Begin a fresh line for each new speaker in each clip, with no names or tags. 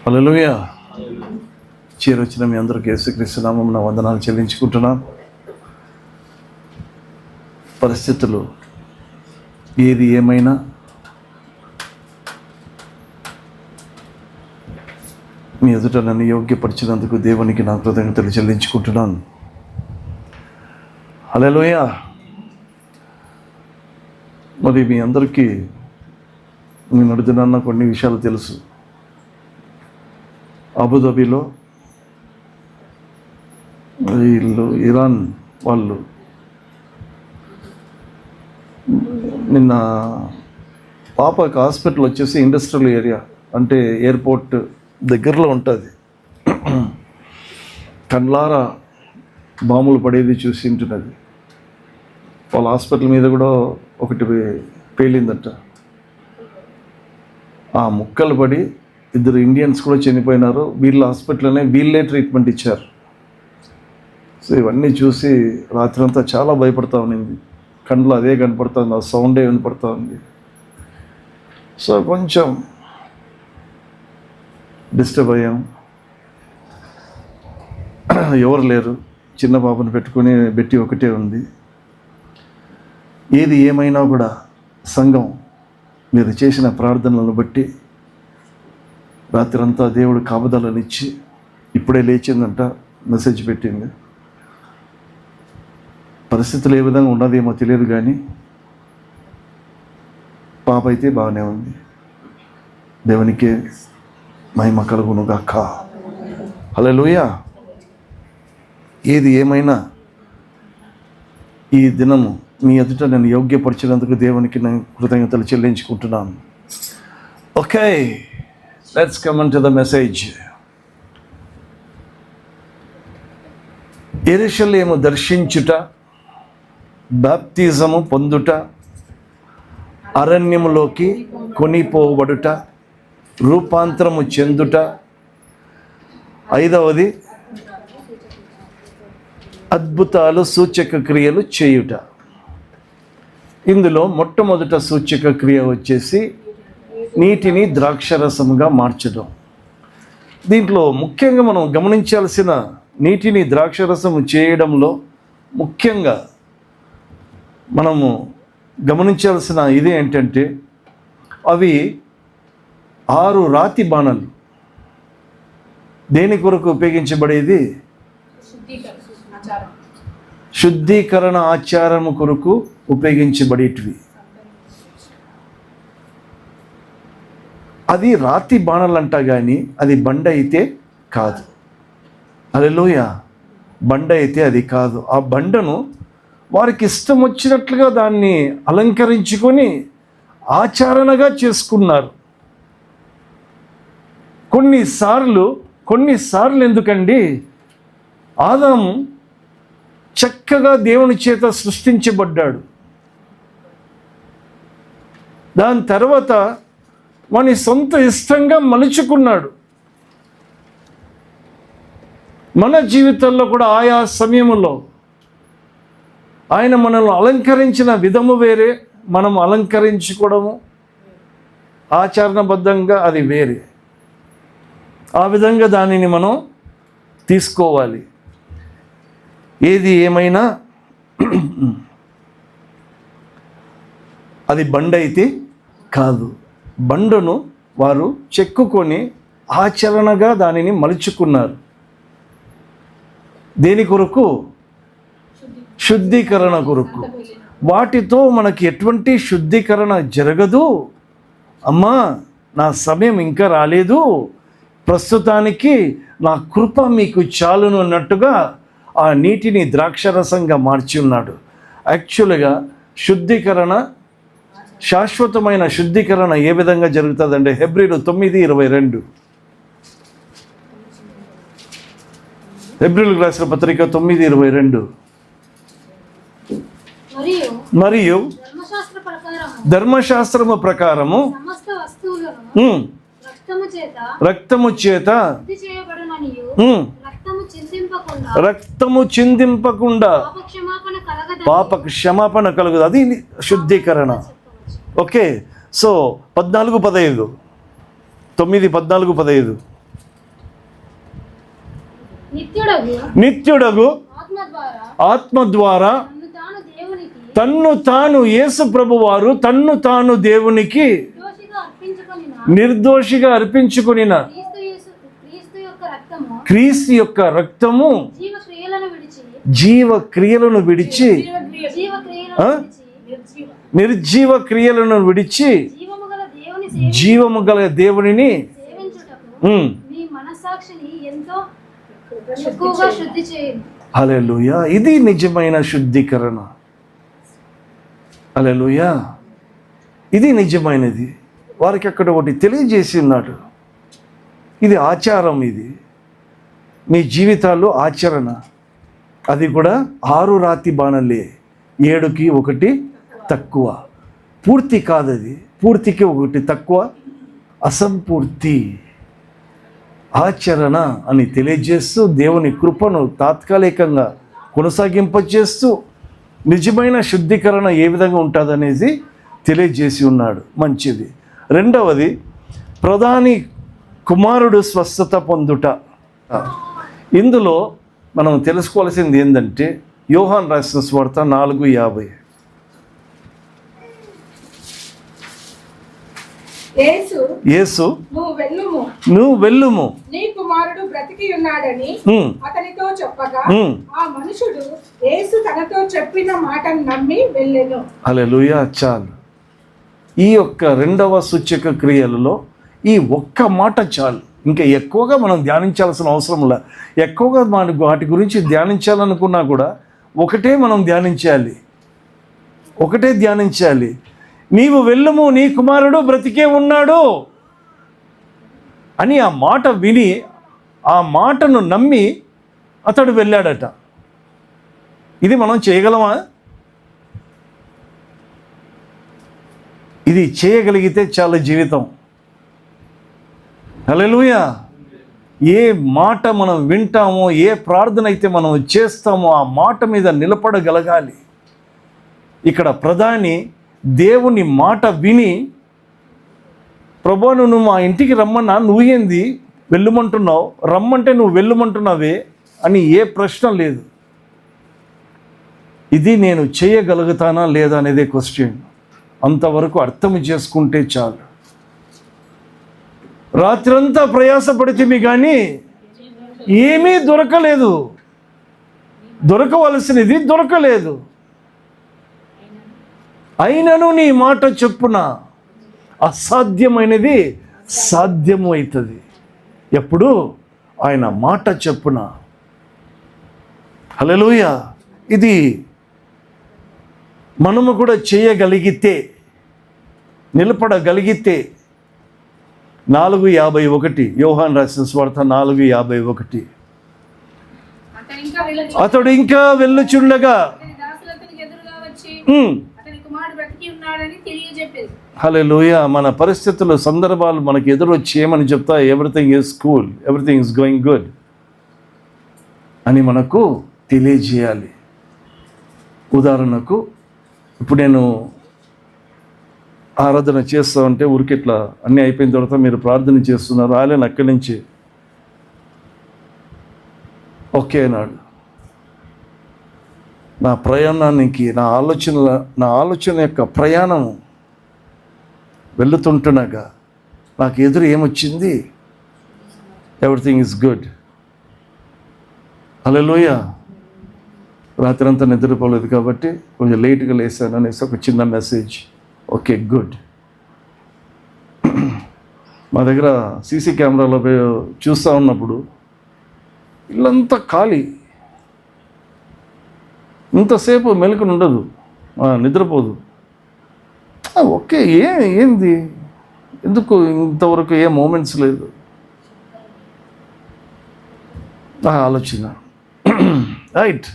హల్లెలూయా. చేరొచ్చిన మీ అందరికీ యేసుక్రీస్తు నామమున వందనాలు చెల్లించుకుంటున్నాను. పరిస్థితులు ఏది ఏమైనా మీ ఎదుట నన్ను యోగ్యపరిచినందుకు దేవునికి నా కృతజ్ఞతలు చెల్లించుకుంటున్నాను. హల్లెలూయా. మరి మీ అందరికీ మీ నడుతున్న కొన్ని విషయాలు తెలుసు. అబుదాబిలో వీళ్ళు ఇరాన్ వాళ్ళు నిన్న పాపకి హాస్పిటల్ వచ్చేసి ఇండస్ట్రియల్ ఏరియా, అంటే ఎయిర్పోర్ట్ దగ్గరలో ఉంటుంది. కండ్లారా బాంబులు పడేది చూసి ఉంటున్నది. వాళ్ళ హాస్పిటల్ మీద కూడా ఒకటి పేలిందట. ఆ ముక్కలు పడి 2 ఇండియన్స్ కూడా చనిపోయినారు. వీళ్ళ హాస్పిటల్లోనే వీళ్ళే ట్రీట్మెంట్ ఇచ్చారు. సో ఇవన్నీ చూసి రాత్రంతా చాలా భయపడతా ఉన్నింది. కండ్లో అదే కనపడుతుంది, ఆ సౌండే వినపడుతూ ఉంది. సో కొంచెం డిస్టర్బ్ అయ్యాం. ఎవరు లేరు, చిన్న పాపను పెట్టుకుని బెట్టి ఒకటే ఉంది. ఏది ఏమైనా కూడా సంఘం మీరు చేసిన ప్రార్థనలను బట్టి రాత్రంతా దేవుడు కాపుదలనిచ్చి ఇప్పుడే లేచిందంట, మెసేజ్ పెట్టింది. పరిస్థితులు ఏ విధంగా ఉన్నదేమో తెలియదు, కానీ పాప అయితే బాగానే ఉంది. దేవునికే మహిమ కలుగును గాక. హల్లెలూయా. ఏది ఏమైనా ఈ దినము మీ ఎదుట నేను యోగ్యపరిచినందుకు దేవునికి నేను కృతజ్ఞతలు చెల్లించుకుంటున్నాను. Okay, let's come on to the message. యెరూషలేము దర్శించుట, బాప్తిజము పొందుట, అరణ్యములోకి కొనిపోబడుట, రూపాంతరము చెందుట, 5వది అద్భుతాలు సూచక క్రియలు చేయుట. ఇందులో మొట్టమొదట సూచక క్రియ వచ్చేసి నీటిని ద్రాక్షరసముగా మార్చడం. దీంట్లో ముఖ్యంగా మనం గమనించాల్సిన, నీటిని ద్రాక్షరసము చేయడంలో ముఖ్యంగా మనము గమనించాల్సిన ఇది ఏంటంటే, అవి 6 రాతి బాణలు. దేని కొరకు ఉపయోగించబడేది? శుద్ధీకరణ ఆచారము కొరకు ఉపయోగించబడేటివి. అది రాతి బాణలు అంట, కానీ అది బండ అయితే కాదు. హల్లెలూయా. బండ అయితే అది కాదు. ఆ బండను వారికి ఇష్టం వచ్చినట్లుగా దాన్ని అలంకరించుకొని ఆచరణగా చేసుకున్నారు. కొన్నిసార్లు ఎందుకండి, ఆదాము చక్కగా దేవుని చేత సృష్టించబడ్డాడు. దాని తర్వాత వాని సొంత ఇష్టంగా మలుచుకున్నాడు. మన జీవితంలో కూడా ఆయా సమయంలో ఆయన మనల్ని అలంకరించిన విధము వేరే, మనం అలంకరించుకోవడము ఆచరణబద్ధంగా అది వేరే. ఆ విధంగా దానిని మనం తీసుకోవాలి. ఏది ఏమైనా అది బండ అయితే కాదు. బండను వారు చెక్కుకొని ఆచరణగా దానిని మలుచుకున్నారు. దేని కొరకు? శుద్ధీకరణ కొరకు. వాటితో మనకి ఎటువంటి శుద్ధీకరణ జరగదు. అమ్మా, నా సమయం ఇంకా రాలేదు, ప్రస్తుతానికి నా కృప మీకు చాలును అన్నట్టుగా ఆ నీటిని ద్రాక్షరసంగా మార్చి ఉన్నాడు. యాక్చువల్గా శుద్ధీకరణ, శాశ్వతమైన శుద్ధీకరణ ఏ విధంగా జరుగుతుందంటే, హెబ్రీలు 9:22, హెబ్రీలకు రాసిన పత్రిక 9:22. మరియు ధర్మశాస్త్రము ప్రకారము రక్తము చేత రక్తము చిందింపకుండా పాప క్షమాపణ కలుగుదు. అది శుద్ధీకరణ. ఓకే, సో 14:15, 9:14-15
నిత్యుడగు ఆత్మ ద్వారా తన్ను తాను యేసు ప్రభు వారు తన్ను తాను దేవునికి నిర్దోషిగా అర్పించుకొనిన క్రీస్తు యొక్క రక్తము జీవ క్రియలను విడిచి నిర్జీవ క్రియలను విడిచి జీవము గల దేవునిని హల్లెలూయా. ఇది నిజమైన శుద్ధీకరణ. హల్లెలూయా. ఇది నిజమైనది. వారికి అక్కడ ఒకటి తెలియజేసి ఉన్నాడు. ఇది ఆచారం. ఇది మీ జీవితాల్లో ఆచరణ. అది కూడా 6 రాతి బాణలే, 7కి 1 తక్కువ. పూర్తి కాదది. పూర్తికి 1 తక్కువ, అసంపూర్తి ఆచరణ అని తెలియజేస్తూ దేవుని కృపను తాత్కాలికంగా కొనసాగింపచేస్తూ నిజమైన శుద్ధీకరణ ఏ విధంగా ఉంటుందనేది తెలియజేసి ఉన్నాడు. మంచిది. రెండవది, ప్రధాని కుమారుడు స్వస్థత పొందుట. ఇందులో మనం తెలుసుకోవాల్సింది ఏంటంటే యోహాను రాసిన సువార్త 4:50. యేసు నువ్వు వెళ్ళుము,
నీ కుమారుడు బ్రతికి ఉన్నాడని అతనితో చెప్పగా ఆ మనుషుడు యేసు తనతో చెప్పిన మాటను నమ్మి వెళ్ళెను.
హల్లెలూయా. చాలు. ఈ యొక్క రెండవ సూచక క్రియలలో ఈ ఒక్క మాట చాలు. ఇంకా ఎక్కువగా మనం ధ్యానించాల్సిన అవసరం లే. ఎక్కువగా వాటి గురించి ధ్యానించాలనుకున్నా కూడా ఒకటే మనం ధ్యానించాలి. నీవు వెళ్ళుము, నీ కుమారుడు బ్రతికే ఉన్నాడు అని ఆ మాట విని ఆ మాటను నమ్మి అతడు వెళ్ళాడట. ఇది మనం చేయగలమా? ఇది చేయగలిగితే చాలా జీవితం. హల్లెలూయా. ఏ మాట మనం వింటామో, ఏ ప్రార్థన అయితే మనం చేస్తామో ఆ మాట మీద నిలబడగలగాలి. ఇక్కడ ప్రధాని దేవుని మాట విని, ప్రభువా నువ్వు మా ఇంటికి రమ్మన్నా, నువ్వు ఏంది వెళ్ళుమంటున్నావు, రమ్మంటే నువ్వు వెళ్ళుమంటున్నావే అని ఏ ప్రశ్న లేదు. ఇది నేను చేయగలుగుతానా లేదా అనేదే క్వశ్చన్. అంతవరకు అర్థం చేసుకుంటే చాలు. రాత్రంతా ప్రయాసపడితే కానీ ఏమీ దొరకలేదు. దొరకవలసినది దొరకలేదు. అయినను నీ మాట చొప్పున అసాధ్యమైనది సాధ్యము అవుతుంది. ఎప్పుడు? ఆయన మాట చొప్పున. హల్లెలూయా. ఇది మనము కూడా చేయగలిగితే, నిలబడగలిగితే 4:51 యోహాను రాసిన సువార్త 4:51. అతడు ఇంకా వెళ్ళుచుండగా హల్లెలూయా. మన పరిస్థితులు, సందర్భాలు మనకి ఎదురొచ్చి ఏమని చెప్తా, everything is cool, everything is going good అని మనకు తెలియజేయాలి. ఉదాహరణకు ఇప్పుడు నేను ఆరాధన చేస్తా ఉంటే ఊరికి ఇట్లా అన్నీ అయిపోయిన తర్వాత మీరు ప్రార్థన చేస్తున్నారు, రాలేను అక్కడి నుంచి. ఓకే అన్నాడు. నా ప్రయాణానికి, నా ఆలోచన యొక్క ప్రయాణం వెళుతుంటున్నాగా నాకు ఎదురు ఏమొచ్చింది? Everything is good. హల్లెలూయా. రాత్రి అంతా నిద్రపోలేదు కాబట్టి కొంచెం లేట్గా లేసాను అనేసి ఒక చిన్న మెసేజ్. Okay, good. మా దగ్గర సీసీ కెమెరాలో చూస్తూ ఉన్నప్పుడు ఇల్లంతా ఖాళీ. ఇంతసేపు మెలకుని ఉండదు, నిద్రపోదు. ఓకే, ఏంది, ఎందుకు ఇంతవరకు ఏ మూమెంట్స్ లేదు ఆలోచన. రైట్.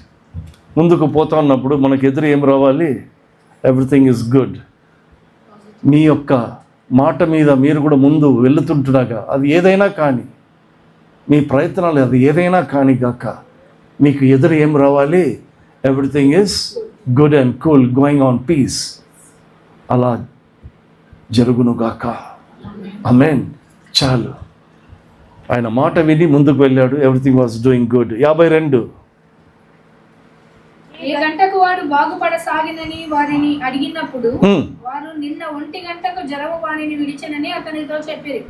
ముందుకు పోతా ఉన్నప్పుడు మనకు ఎదురు ఏం రావాలి? Everything is good. మీ యొక్క మాట మీద మీరు కూడా ముందు వెళుతుంటున్నాగా, అది ఏదైనా కానీ, మీ ప్రయత్నాలు అది ఏదైనా కానీ గాక, మీకు ఎదురు ఏం రావాలి? Everything is good and cool, going on peace. అలా జరుగునుగాక. ఆమేన్. చాలు. ఆయన మాట విని ముందుకు వెళ్ళాడు. Everything was doing good. 52.
ఏ గంటకు వాడు బాగుపడసాగినని వారిని అడిగినప్పుడు వారు నిన్న 1 గంటకు జరము వాణిని విడిచెనని అతనితో చెప్పిరి.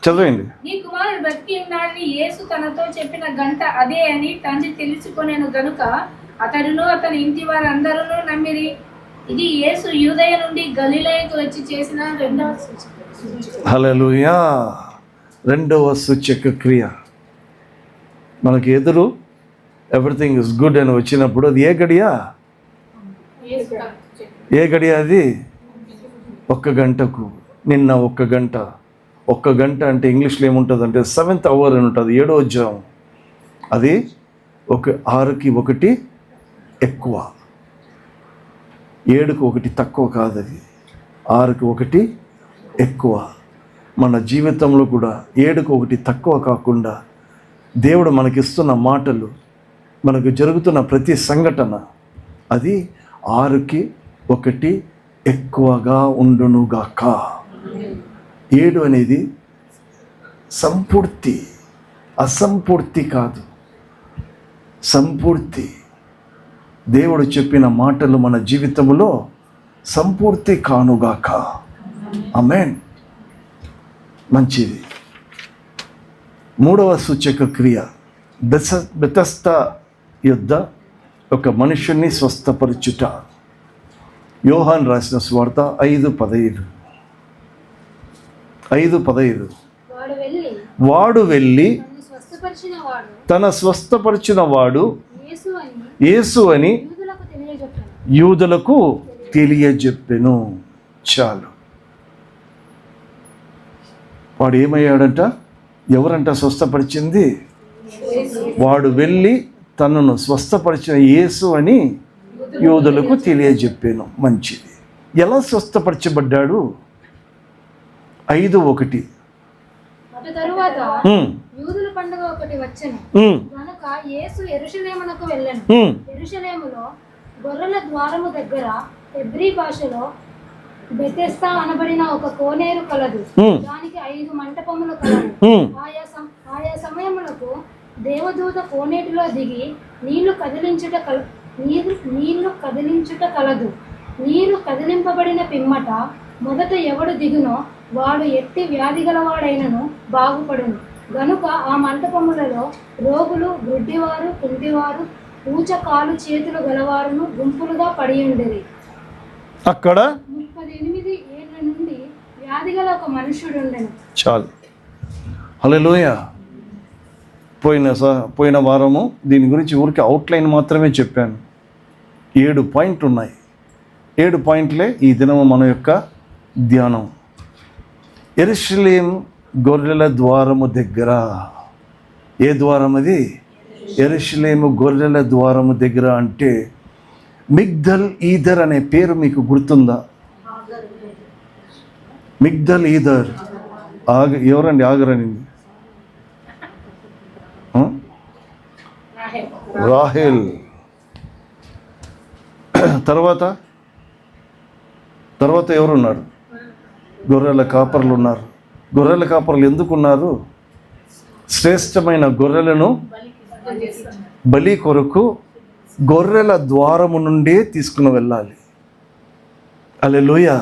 చదవండి.
నీ కుమారుడు బ్రతికి ఉన్నాడని యేసు తనతో చెప్పిన గంట అదే అని తండ్రి తెలుసుకొనెను గనుక అతడును అతని ఇంటి వారందరూ నమ్మిరి. ఇది యేసు యూదయ నుండి గలిలయకు వచ్చి చేసిన 2వ సూచక.
హల్లెలూయా. 2వ సూచక క్రియ. మనకి ఎదురు ఎవ్రీథింగ్ ఇస్ గుడ్ అని వచ్చినప్పుడు అది ఏ గడియా? ఏ గడియ అది? 1 గంటకు. నిన్న 1 గంట. 1 గంట అంటే ఇంగ్లీష్లో ఏముంటుంది అంటే 7th hour అని ఉంటుంది. 7వ జాము. అది 6కి 1 ఎక్కువ, 7కి 1 తక్కువ కాదు. అది 6కి 1 ఎక్కువ. మన జీవితంలో కూడా 7కి 1 తక్కువ కాకుండా దేవుడు మనకిస్తున్న మాటలు, మనకు జరుగుతున్న ప్రతి సంఘటన అది 6కి 1 ఎక్కువగా ఉండునుగాక. 7 అనేది సంపూర్తి, అసంపూర్తి కాదు, సంపూర్తి. దేవుడు చెప్పిన మాటలు మన జీవితంలో సంపూర్తి కానుగాక. ఆమేన్. మంచిది. 3వ సూచక క్రియ. బెతస్దా యొద్ద ఒక మనుషుని స్వస్థపరచుట. యోహాన్ రాసిన సువార్త 5:15. 5:15. వాడు వెళ్ళి తన స్వస్థపరిచిన వాడు యేసు అని యూదులకు తెలియజెప్పెను. చాలు. వాడు ఏమయ్యాడంట? ఎవరంట స్వస్థపరిచింది? వాడు వెళ్ళి తనను స్వస్థపరిచిన యేసు అని యూదులకు తెలియజెప్పాను. మంచిది. ఎలా స్వస్థపరచబడ్డాడు? 5:1.
తరువాత యూదుల పండుగ ఒకటి వచ్చెను గనుక యేసు యెరూషలేమునకు వెళ్ళెను. యెరూషలేములో గొర్రెల ద్వారము దగ్గర హెబ్రీ భాషలో బెతెస్దా అనబడిన ఒక కోనేరు కలదు. దానికి 5 మంటపములు కలవు. ఆయా సమయములకు దేవదూత కోనేటిలో దిగి నీళ్లు కదిలించుట కలదు. నీరు కదిలింపబడిన పిమ్మట మొదట ఎవడు దిగునో వాడు ఎట్టి వ్యాధి గలవాడైనను బాగుపడును. గనుక ఆ మంటపములలో రోగులు, గుడ్డివారు, కుంటివారు, ఊచ కాలు చేతులు గలవారును గుంపులుగా పడి ఉండేది.
అక్కడ
38 ఏళ్ల నుండి వ్యాధి గల ఒక మనుష్యుడు ఉండెను.
చాలు. హల్లెలూయా. పోయిన వారము దీని గురించి ఊరికి అవుట్లైన్ మాత్రమే చెప్పాను. 7 పాయింట్లు ఉన్నాయి. 7 పాయింట్లే ఈ దినము మన యొక్క ధ్యానం. యెరూషలేము గొర్రెల ద్వారము దగ్గర. ఏ ద్వారం అది? యెరూషలేము గొర్రెల ద్వారము దగ్గర అంటే మిగ్దల్ ఈదర్ అనే పేరు మీకు గుర్తుందా? మిగ్దల్ ఈదర్. ఎవరండి ఆగరని? రాహేల్. తర్వాత ఎవరున్నారు? గొర్రెల కాపర్లు ఉన్నారు. గొర్రెల కాపర్లు ఎందుకున్నారు? శ్రేష్టమైన గొర్రెలను బలి కొరకు గొర్రెల ద్వారము నుండే తీసుకుని వెళ్ళాలి. హల్లెలూయా.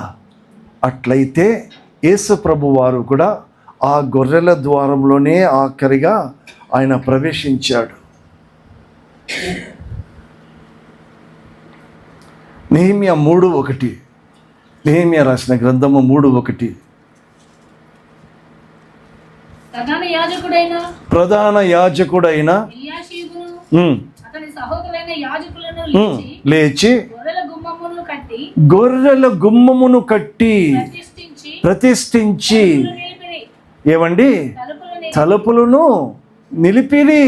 అట్లయితే యేసు ప్రభు వారు కూడా ఆ గొర్రెల ద్వారంలోనే ఆఖరిగా ఆయన ప్రవేశించాడు. నెహెమ్యా 3:1. నెహెమ్యా రాసిన గ్రంథము 3:1. ప్రధాన యాజకుడైన లేచి గొర్రెల గుమ్మమును కట్టి ప్రతిష్ఠించి ఏమండి తలుపులను నిలిపిరి.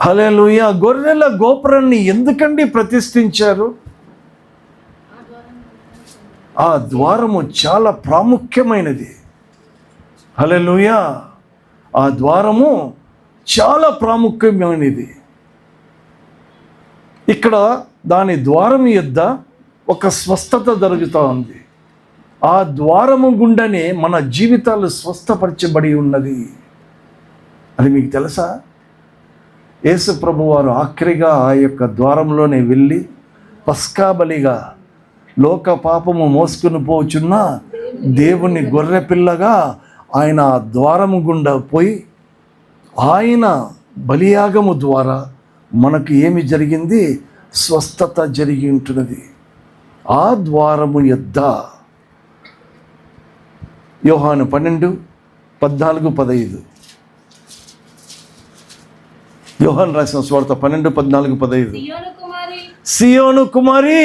హల్లెలూయా. గొర్రెల గోపురాన్ని ఎందుకండి ప్రతిష్ఠించారు? ఆ ద్వారము చాలా ప్రాముఖ్యమైనది. హల్లెలూయా. ఆ ద్వారము చాలా ప్రాముఖ్యమైనది. ఇక్కడ దాని ద్వారం యొద్ద ఒక స్వస్థత జరుగుతూ ఉంది. ఆ ద్వారము గుండానే మన జీవితాలు స్వస్థపరచబడి ఉన్నది. అది మీకు తెలుసా? యేసు ప్రభువారు ఆఖరిగా ఆ యొక్క ద్వారంలోనే వెళ్ళి పస్కాబలిగా లోక పాపము మోసుకుని పోచున్న దేవుని గొర్రెపిల్లగా ఆయన ఆ ద్వారము గుండా పోయి ఆయన బలియాగము ద్వారా మనకు ఏమి జరిగింది? స్వస్థత జరిగి ఉంటున్నది. ఆ ద్వారము యొద్ద యోహాను 12:14-15 యోహాను రాసిన సువార్త 12:14-15 సియోను కుమారి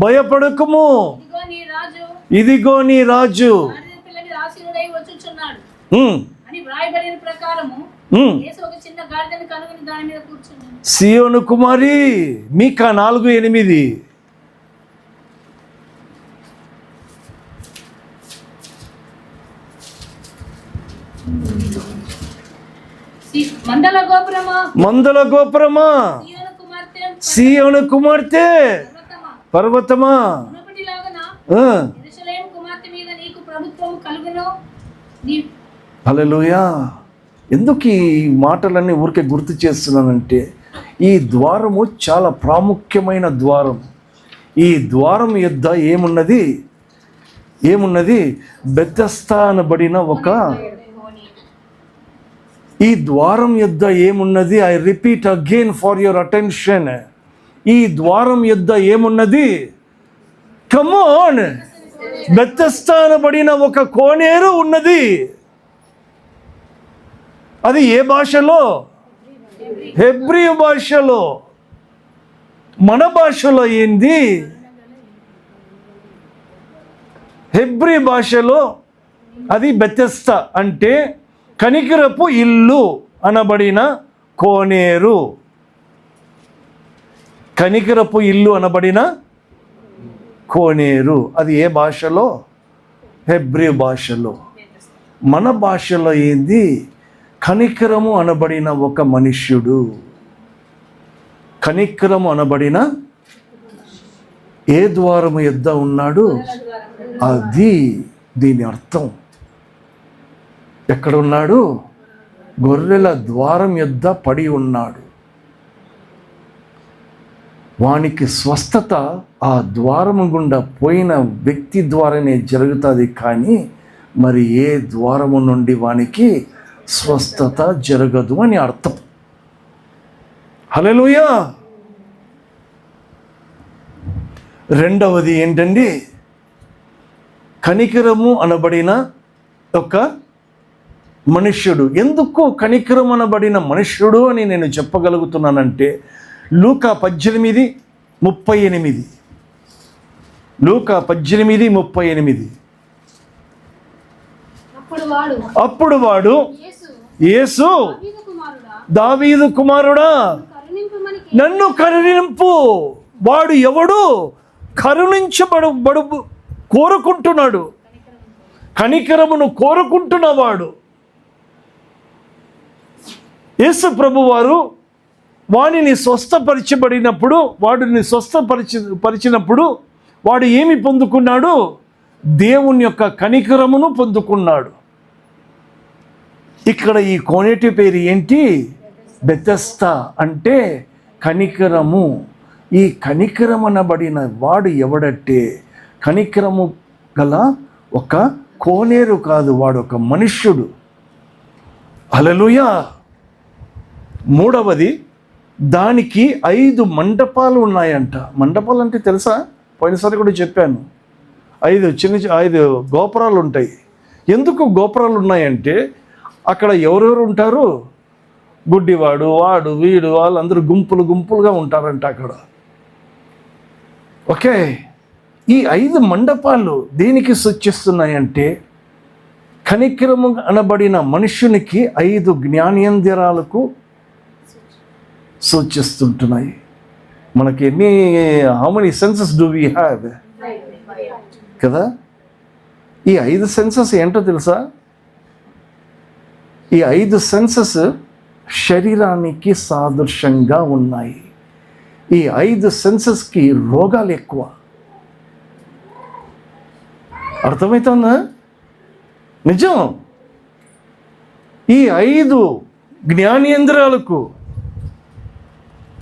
భయపడకుము, ఇదిగో నీ రాజు సియోను కుమారి. మీకా 4:8 మందల గోపురమా, సియోను కుమార్తె పర్వతమా, హల్లెలూయా. ఎందుకు ఈ మాటలన్నీ ఊరికే గుర్తు చేస్తున్నానంటే ఈ ద్వారము చాలా ప్రాముఖ్యమైన ద్వారం. ఈ ద్వారం యొద్ద ఏమున్నది? బెతెస్దా అనబడిన ఒక ఈ ద్వారం యొద్ద ఏమున్నది? I repeat again for your attention. ఈ ద్వారం యొద్ద ఏమున్నది? కమ్ ఆన్, బెతెస్దా అనబడిన ఒక కోనేరు ఉన్నది. అది ఏ భాషలో? హెబ్రీ భాషలో. మన భాషలో ఏంది? హెబ్రీ భాషలో అది బెతెస్దా అంటే కనికరపు ఇల్లు అనబడిన కోనేరు. కనికరపు ఇల్లు అనబడిన కోనేరు. అది ఏ భాషలో? హెబ్రీ భాషలో. మన భాషలో ఏంది? కనికరము అనబడిన ఒక మనుష్యుడు. కనికరము అనబడిన ఏ ద్వారము యొద్ద ఉన్నాడు? అది దీని అర్థం. ఎక్కడున్నాడు? గొర్రెల ద్వారం యొద్ద పడి ఉన్నాడు. వానికి స్వస్థత ఆ ద్వారము గుండా పోయిన వ్యక్తి ద్వారానే జరుగుతుంది, కానీ మరి ఏ ద్వారము నుండి వానికి స్వస్థత జరగదు అని అర్థం. హల్లెలూయా. రెండవది ఏంటండి? కనికరము అనబడిన ఒక మనుష్యుడు. ఎందుకు కనికరం అనబడిన మనుష్యుడు అని నేను చెప్పగలుగుతున్నానంటే లూకా 18:38. లూకా 18:38. అప్పుడు వాడు యేసు, దావీదు కుమారుడా నన్ను కరుణింపు. వాడు ఎవడు? కరుణించబడు కోరుకుంటున్నాడు, కనికరమును కోరుకుంటున్నవాడు. యేసు ప్రభు వారు వాడిని స్వస్థపరిచబడినప్పుడు, వాడిని స్వస్థపరిచినప్పుడు వాడు ఏమి పొందుకున్నాడు? దేవుని యొక్క కనికరమును పొందుకున్నాడు. ఇక్కడ ఈ కోనేటి పేరు ఏంటి? బెతెస్దా అంటే కనికరము. ఈ కనికరం అనబడిన వాడు ఎవడంటే కనికరము గల ఒక కోనేరు కాదు, వాడు ఒక మనుష్యుడు. హల్లెలూయా. మూడవది, దానికి 5 మండపాలు ఉన్నాయంట. మండపాలు అంటే తెలుసా? పోయినసారి కూడా చెప్పాను. 5 గోపురాలు ఉంటాయి. ఎందుకు గోపురాలు ఉన్నాయంటే అక్కడ ఎవరెవరు ఉంటారు? గుడ్డివాడు, వాడు, వీడు, వాళ్ళందరూ గుంపులుగా ఉంటారంట అక్కడ. ఓకే. ఈ 5 మండపాలు దేనికి సూచిస్తున్నాయంటే కనికరము అనబడిన మనుష్యునికి 5 జ్ఞానేంద్రియాలకు సూచిస్తుంటున్నాయి. మనకి how many senses do we have కదా? ఈ 5 సెన్సెస్ ఏంటో తెలుసా? ఈ 5 సెన్సెస్ శరీరానికి సాదృశ్యంగా ఉన్నాయి. ఈ 5 సెన్సెస్కి రోగాలు ఎక్కువ. అర్థమవుతుందా? నిజం. ఈ 5 జ్ఞానేంద్రియాలకు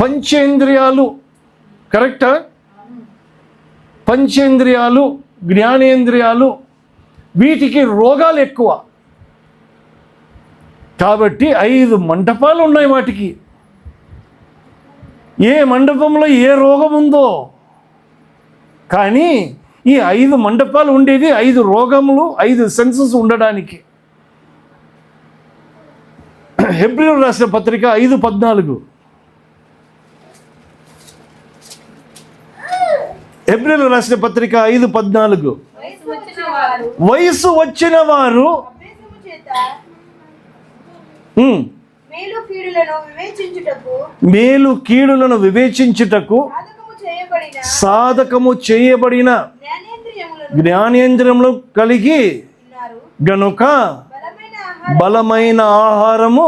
పంచేంద్రియాలు, కరెక్టా? పంచేంద్రియాలు, జ్ఞానేంద్రియాలు, వీటికి రోగాలు ఎక్కువ. కాబట్టి 5 మంటపాలు ఉన్నాయి వాటికి. ఏ మండపంలో ఏ రోగం ఉందో, కానీ ఈ 5 మండపాలు ఉండేది 5 రోగములు, 5 సెన్సెస్ ఉండడానికి. హెబ్రీయులకు రాసిన పత్రిక 5:14. హెబ్రీయులకు రాసిన పత్రిక 5:14. వయసు వచ్చిన వారు మేలు కీడులను వివేచించుటకు సాధకము చేయబడిన జ్ఞానేంద్రియములు కలిగి గనుక బలమైన ఆహారము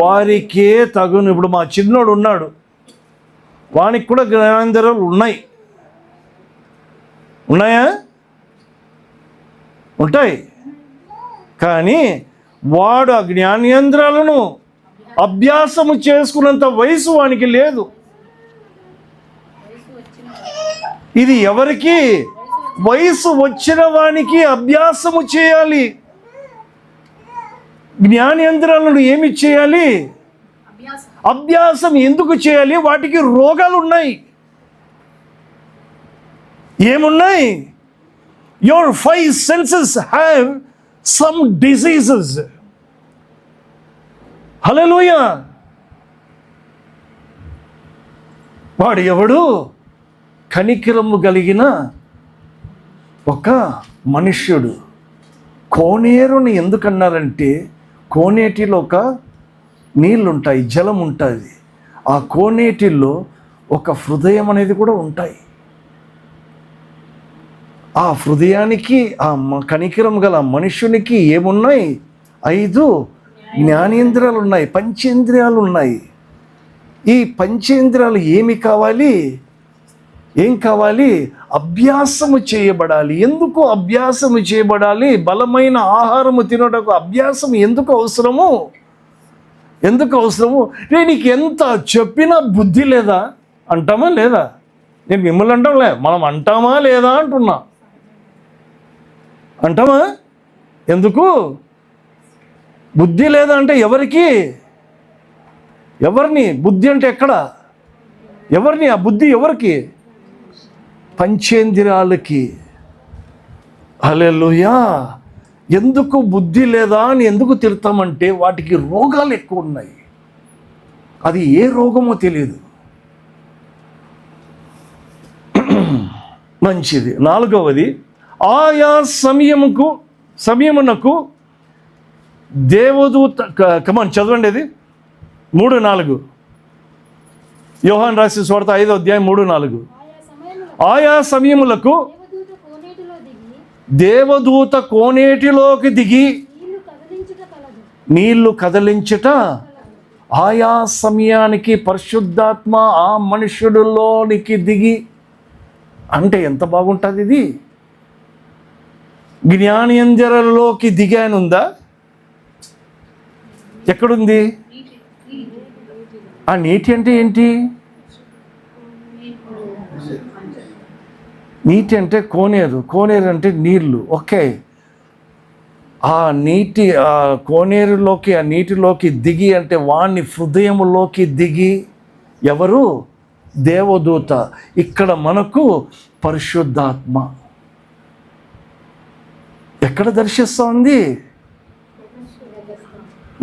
వారికే తగును. ఇప్పుడు మా చిన్నోడు ఉన్నాడు, వానికి కూడా జ్ఞానేంద్రియాలు ఉన్నాయా? ఉంటాయి. కానీ వాడు ఆ జ్ఞానేంద్రియాలను అభ్యాసము చేసుకున్నంత వయసు వానికి లేదు. ఇది ఎవరికి? వయసు వచ్చిన వానికి అభ్యాసము చేయాలి. జ్ఞానేంద్రియాలను ఏమి చేయాలి? అభ్యాసం ఎందుకు చేయాలి? వాటికి రోగాలు ఉన్నాయి. ఏమున్నాయి? Your 5 senses have some diseases. హల్లెలూయా. వాడు ఎవడు? కనికరము కలిగిన ఒక మనుష్యుడు. కోనేరుని ఎందుకన్నారంటే, కోనేటిలో ఒక నీళ్ళుంటాయి, జలం ఉంటుంది. ఆ కోనేటిలో ఒక హృదయం అనేది కూడా ఉంటాయి. ఆ హృదయానికి, ఆ కనికరం గల మనుష్యునికి ఏమున్నాయి? 5 జ్ఞానేంద్రియాలు ఉన్నాయి, పంచేంద్రియాలు ఉన్నాయి. ఈ పంచేంద్రియాలు ఏమి కావాలి? ఏం కావాలి? అభ్యాసము చేయబడాలి. ఎందుకు అభ్యాసము చేయబడాలి? బలమైన ఆహారము తినటకు అభ్యాసం ఎందుకు అవసరము? నీకు ఎంత చెప్పినా బుద్ధి లేదా అంటామా లేదా? నేను మిమ్మల్ని అంటాంలే, మనం అంటామా లేదా అంటున్నా. అంటామా? ఎందుకు? బుద్ధి లేదా అంటే ఎవరికి? ఎవరిని? బుద్ధి అంటే ఎక్కడ? ఎవరిని? ఆ బుద్ధి ఎవరికి? పంచేంద్రియాలకి. హల్లెలూయా. ఎందుకు బుద్ధి లేదా అని ఎందుకు తిడతామంటే, వాటికి రోగాలు ఎక్కువ ఉన్నాయి. అది ఏ రోగమో తెలియదు. మంచిది. 4వది, ఆయా సమయమునకు దేవదూత. కమాన్ చదవండి అది. 3-4 యోహాను రాసిన సువార్త 5వ అధ్యాయం 3-4. ఆయా సమయములకు దేవదూత కోనేటిలోకి దిగి నీళ్లు కదిలించుట. ఆయా సమయానికి పరిశుద్ధాత్మ ఆ మనుష్యుడిలోనికి దిగి, అంటే ఎంత బాగుంటుంది ఇది? జ్ఞానేంద్రియాలలోకి దిగానుందా? ఎక్కడుంది? ఆ నీటి అంటే ఏంటి? నీటి అంటే కోనేరు, కోనేరు అంటే నీళ్లు. ఓకే. ఆ నీటి, ఆ కోనేరులోకి, ఆ నీటిలోకి దిగి అంటే వాణ్ణి హృదయములోకి దిగి. ఎవరు? దేవదూత. ఇక్కడ మనకు పరిశుద్ధాత్మ. ఎక్కడ దర్శిస్తోంది?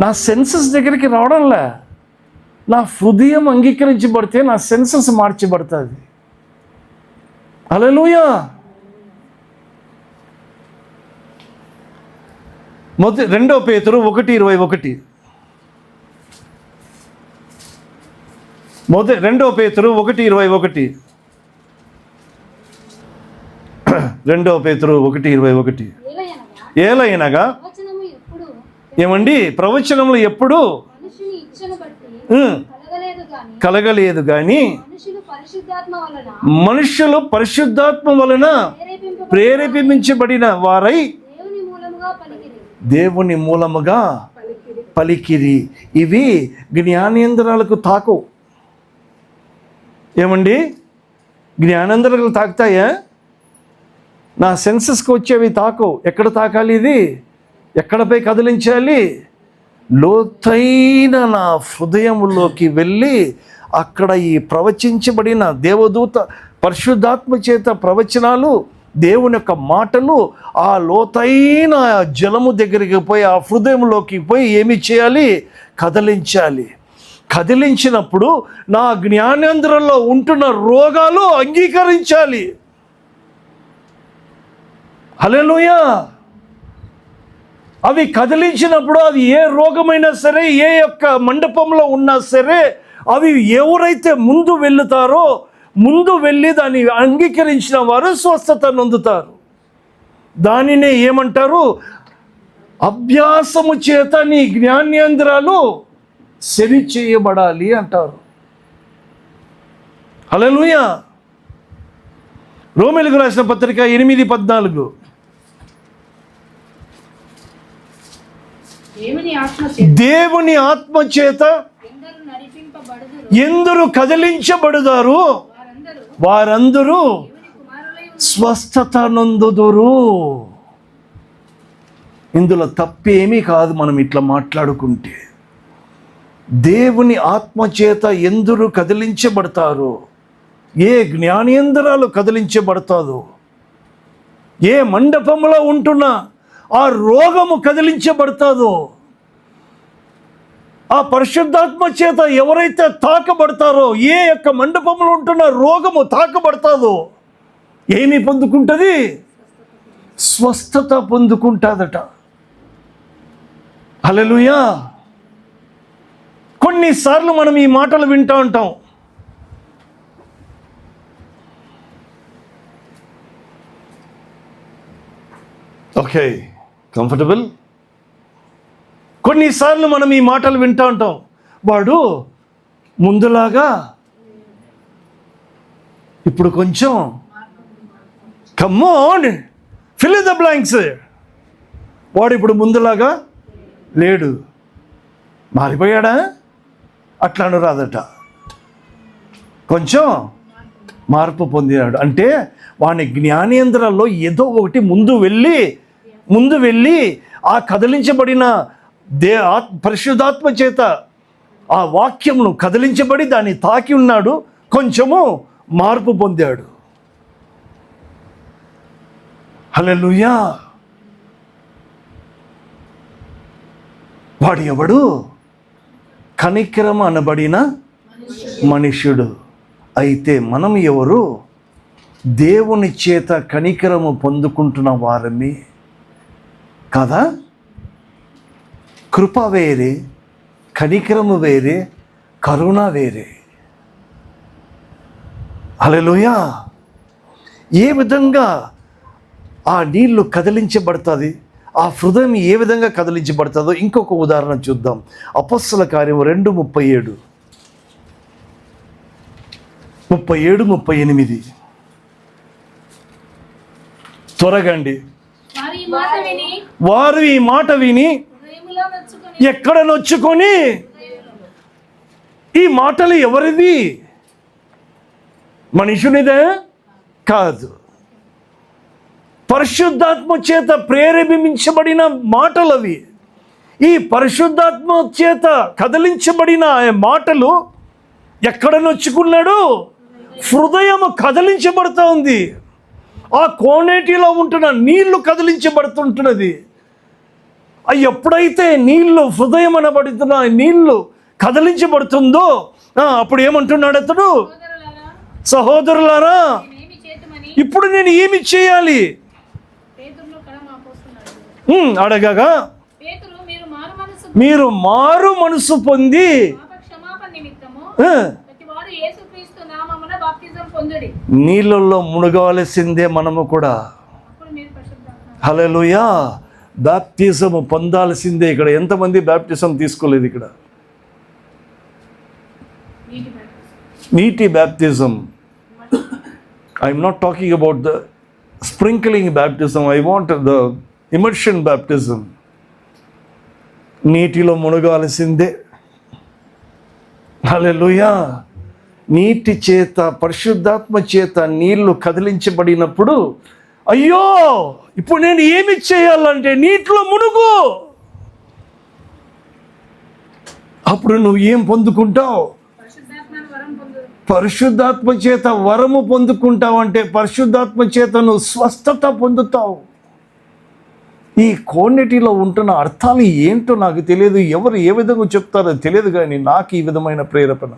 నా సెన్సెస్ దగ్గరికి రావడంలే. నా హృదయం అంగీకరించబడితే నా సెన్సెస్ మార్చబడుతుంది. హల్లెలూయా. 2 పేతురు 1:21. 2 పేతురు 1:21. 2 పేతురు 1:21. ఏలయనగా ఏమండి? ప్రవచనములు ఎప్పుడు కలగలేదు కానీ మనుషులు పరిశుద్ధాత్మ వలన ప్రేరేపించబడిన వారై
దేవుని మూలముగా పలికిరి.
దేవుని మూలముగా పలికిరి. ఇవి జ్ఞానేంద్రాలకు తాకవు. ఏమండి, జ్ఞానేంద్రాలకు తాకుతాయా? నా సెన్సెస్కి వచ్చేవి తాకవు. ఎక్కడ తాకాలి? ఇది ఎక్కడపై కదిలించాలి? లోతైన నా హృదయములోకి వెళ్ళి అక్కడ ఈ ప్రవచించబడిన దేవదూత పరిశుద్ధాత్మ చేత ప్రవచనాలు, దేవుని యొక్క మాటలు ఆ లోతైన జలము దగ్గరికి పోయి ఆ హృదయంలోకి పోయి ఏమి చేయాలి? కదిలించాలి. కదిలించినప్పుడు నా జ్ఞానేంద్రంలో ఉంటున్న రోగాలు అంగీకరించాలి. హల్లెలూయా. అవి కదిలించినప్పుడు అది ఏ రోగమైనా సరే, ఏ యొక్క మండపంలో ఉన్నా సరే, అవి ఎవరైతే ముందు వెళ్తారో, ముందు వెళ్ళి దాన్ని అంగీకరించిన వారు స్వస్థత నొందుతారు. దానినే ఏమంటారు? అభ్యాసము చేత నీ జ్ఞానేంద్రాలు సరిచేయబడాలి అంటారు. హల్లెలూయా. రోమీయులకు రాసిన పత్రిక 8:14. దేవుని ఆత్మ చేత ఎందరు కదిలించబడుదారు వారందరూ స్వస్థత నొందుదురు. ఇందులో తప్పేమీ కాదు. మనం ఇట్లా మాట్లాడుకుంటే దేవుని ఆత్మ చేత ఎందరు కదిలించబడతారు, ఏ జ్ఞానేంద్రాలు కదిలించబడతాదో, ఏ మండపంలో ఉంటున్న ఆ రోగము కదిలించబడతాదో, ఆ పరిశుద్ధాత్మ చేత ఎవరైతే తాకబడతారో, ఏ యొక్క మండపంలో ఉంటున్న రోగము తాకబడతాదో ఏమి పొందుకుంటుంది? స్వస్థత పొందుకుంటుందట. హల్లెలూయా. కొన్నిసార్లు మనం ఈ మాటలు వింటూ ఉంటాం. Okay, comfortable. కొన్నిసార్లు మనం ఈ మాటలు వింటూ ఉంటాం. వాడు ముందులాగా ఇప్పుడు కొంచెం come on fill in the blanks. వాడు ఇప్పుడు ముందులాగా లేడు, మారిపోయాడా? అట్లా అనురాదట. కొంచెం మార్పు పొందినాడు అంటే వాని జ్ఞానేంద్రాల్లో ఏదో ఒకటి ముందు వెళ్ళి ఆ కదిలించబడిన పరిశుద్ధాత్మ చేత ఆ వాక్యమును కదిలించబడి దాన్ని తాకి ఉన్నాడు, కొంచెము మార్పు పొందాడు. హల్లెలూయా. వాడు ఎవడు? కనికరం అనబడిన మనుష్యుడు. అయితే మనం ఎవరు? దేవుని చేత కనికరము పొందుకుంటున్న వారమే కదా. కృప వేరే, కనికరము వేరే, కరుణ వేరే. హల్లెలూయా. ఏ విధంగా ఆ నీళ్లు కదిలించబడుతుంది, ఆ హృదయం ఏ విధంగా కదిలించబడుతుందో ఇంకొక ఉదాహరణ చూద్దాం. అపొస్తలుల కార్యము 2:37, 38. త్వరగండి. వారు ఈ మాట విని ఎక్కడ నొచ్చుకొని, ఈ మాటలు ఎవరిది? మనుషునిదే కాదు, పరిశుద్ధాత్మ చేత ప్రేరేపించబడిన మాటలు అవి. ఈ పరిశుద్ధాత్మ చేత కదిలించబడిన మాటలు ఎక్కడ నొచ్చుకున్నాడు? హృదయం కదిలించబడుతూ ఉంది. ఆ కోనేటిలో ఉంటున్న నీళ్లు కదిలించబడుతుంటున్నది. ఎప్పుడైతే నీళ్లు హృదయం అనబడుతున్న నీళ్లు కదిలించబడుతుందో అప్పుడు ఏమంటున్నాడు అతడు? సహోదరులారా, ఇప్పుడు నేను ఏమి చేయాలి అడగగా, మీరు మారు మనసు పొంది నీళ్ళల్లో మునగవలసిందే మనము కూడా. హల్లెలూయా. బాప్తిజం పొందాల్సిందే. ఇక్కడ ఎంతమంది బాప్తిజం తీసుకోలేదు? ఇక్కడ నీటి బాప్తిజం. I'm not talking about the sprinkling baptism, I want the immersion baptism. నీటిలో మునగాల్సిందే. హల్లెలూయా. నీటి చేత, పరిశుద్ధాత్మ చేత నీళ్లు కదిలించబడినప్పుడు, అయ్యో ఇప్పుడు నేను ఏమి చేయాలంటే నీటిలో మునుగు. అప్పుడు నువ్వు ఏం పొందుకుంటావు? పరిశుద్ధాత్మ చేత వరము పొందుకుంటావు. అంటే పరిశుద్ధాత్మ చేత నువ్వు స్వస్థత పొందుతావు. ఈ కోన్నిటిలో ఉంటున్న అర్థాలు ఏంటో నాకు తెలియదు, ఎవరు ఏ విధంగా చెప్తారో తెలియదు, కానీ నాకు ఈ విధమైన ప్రేరేపణ,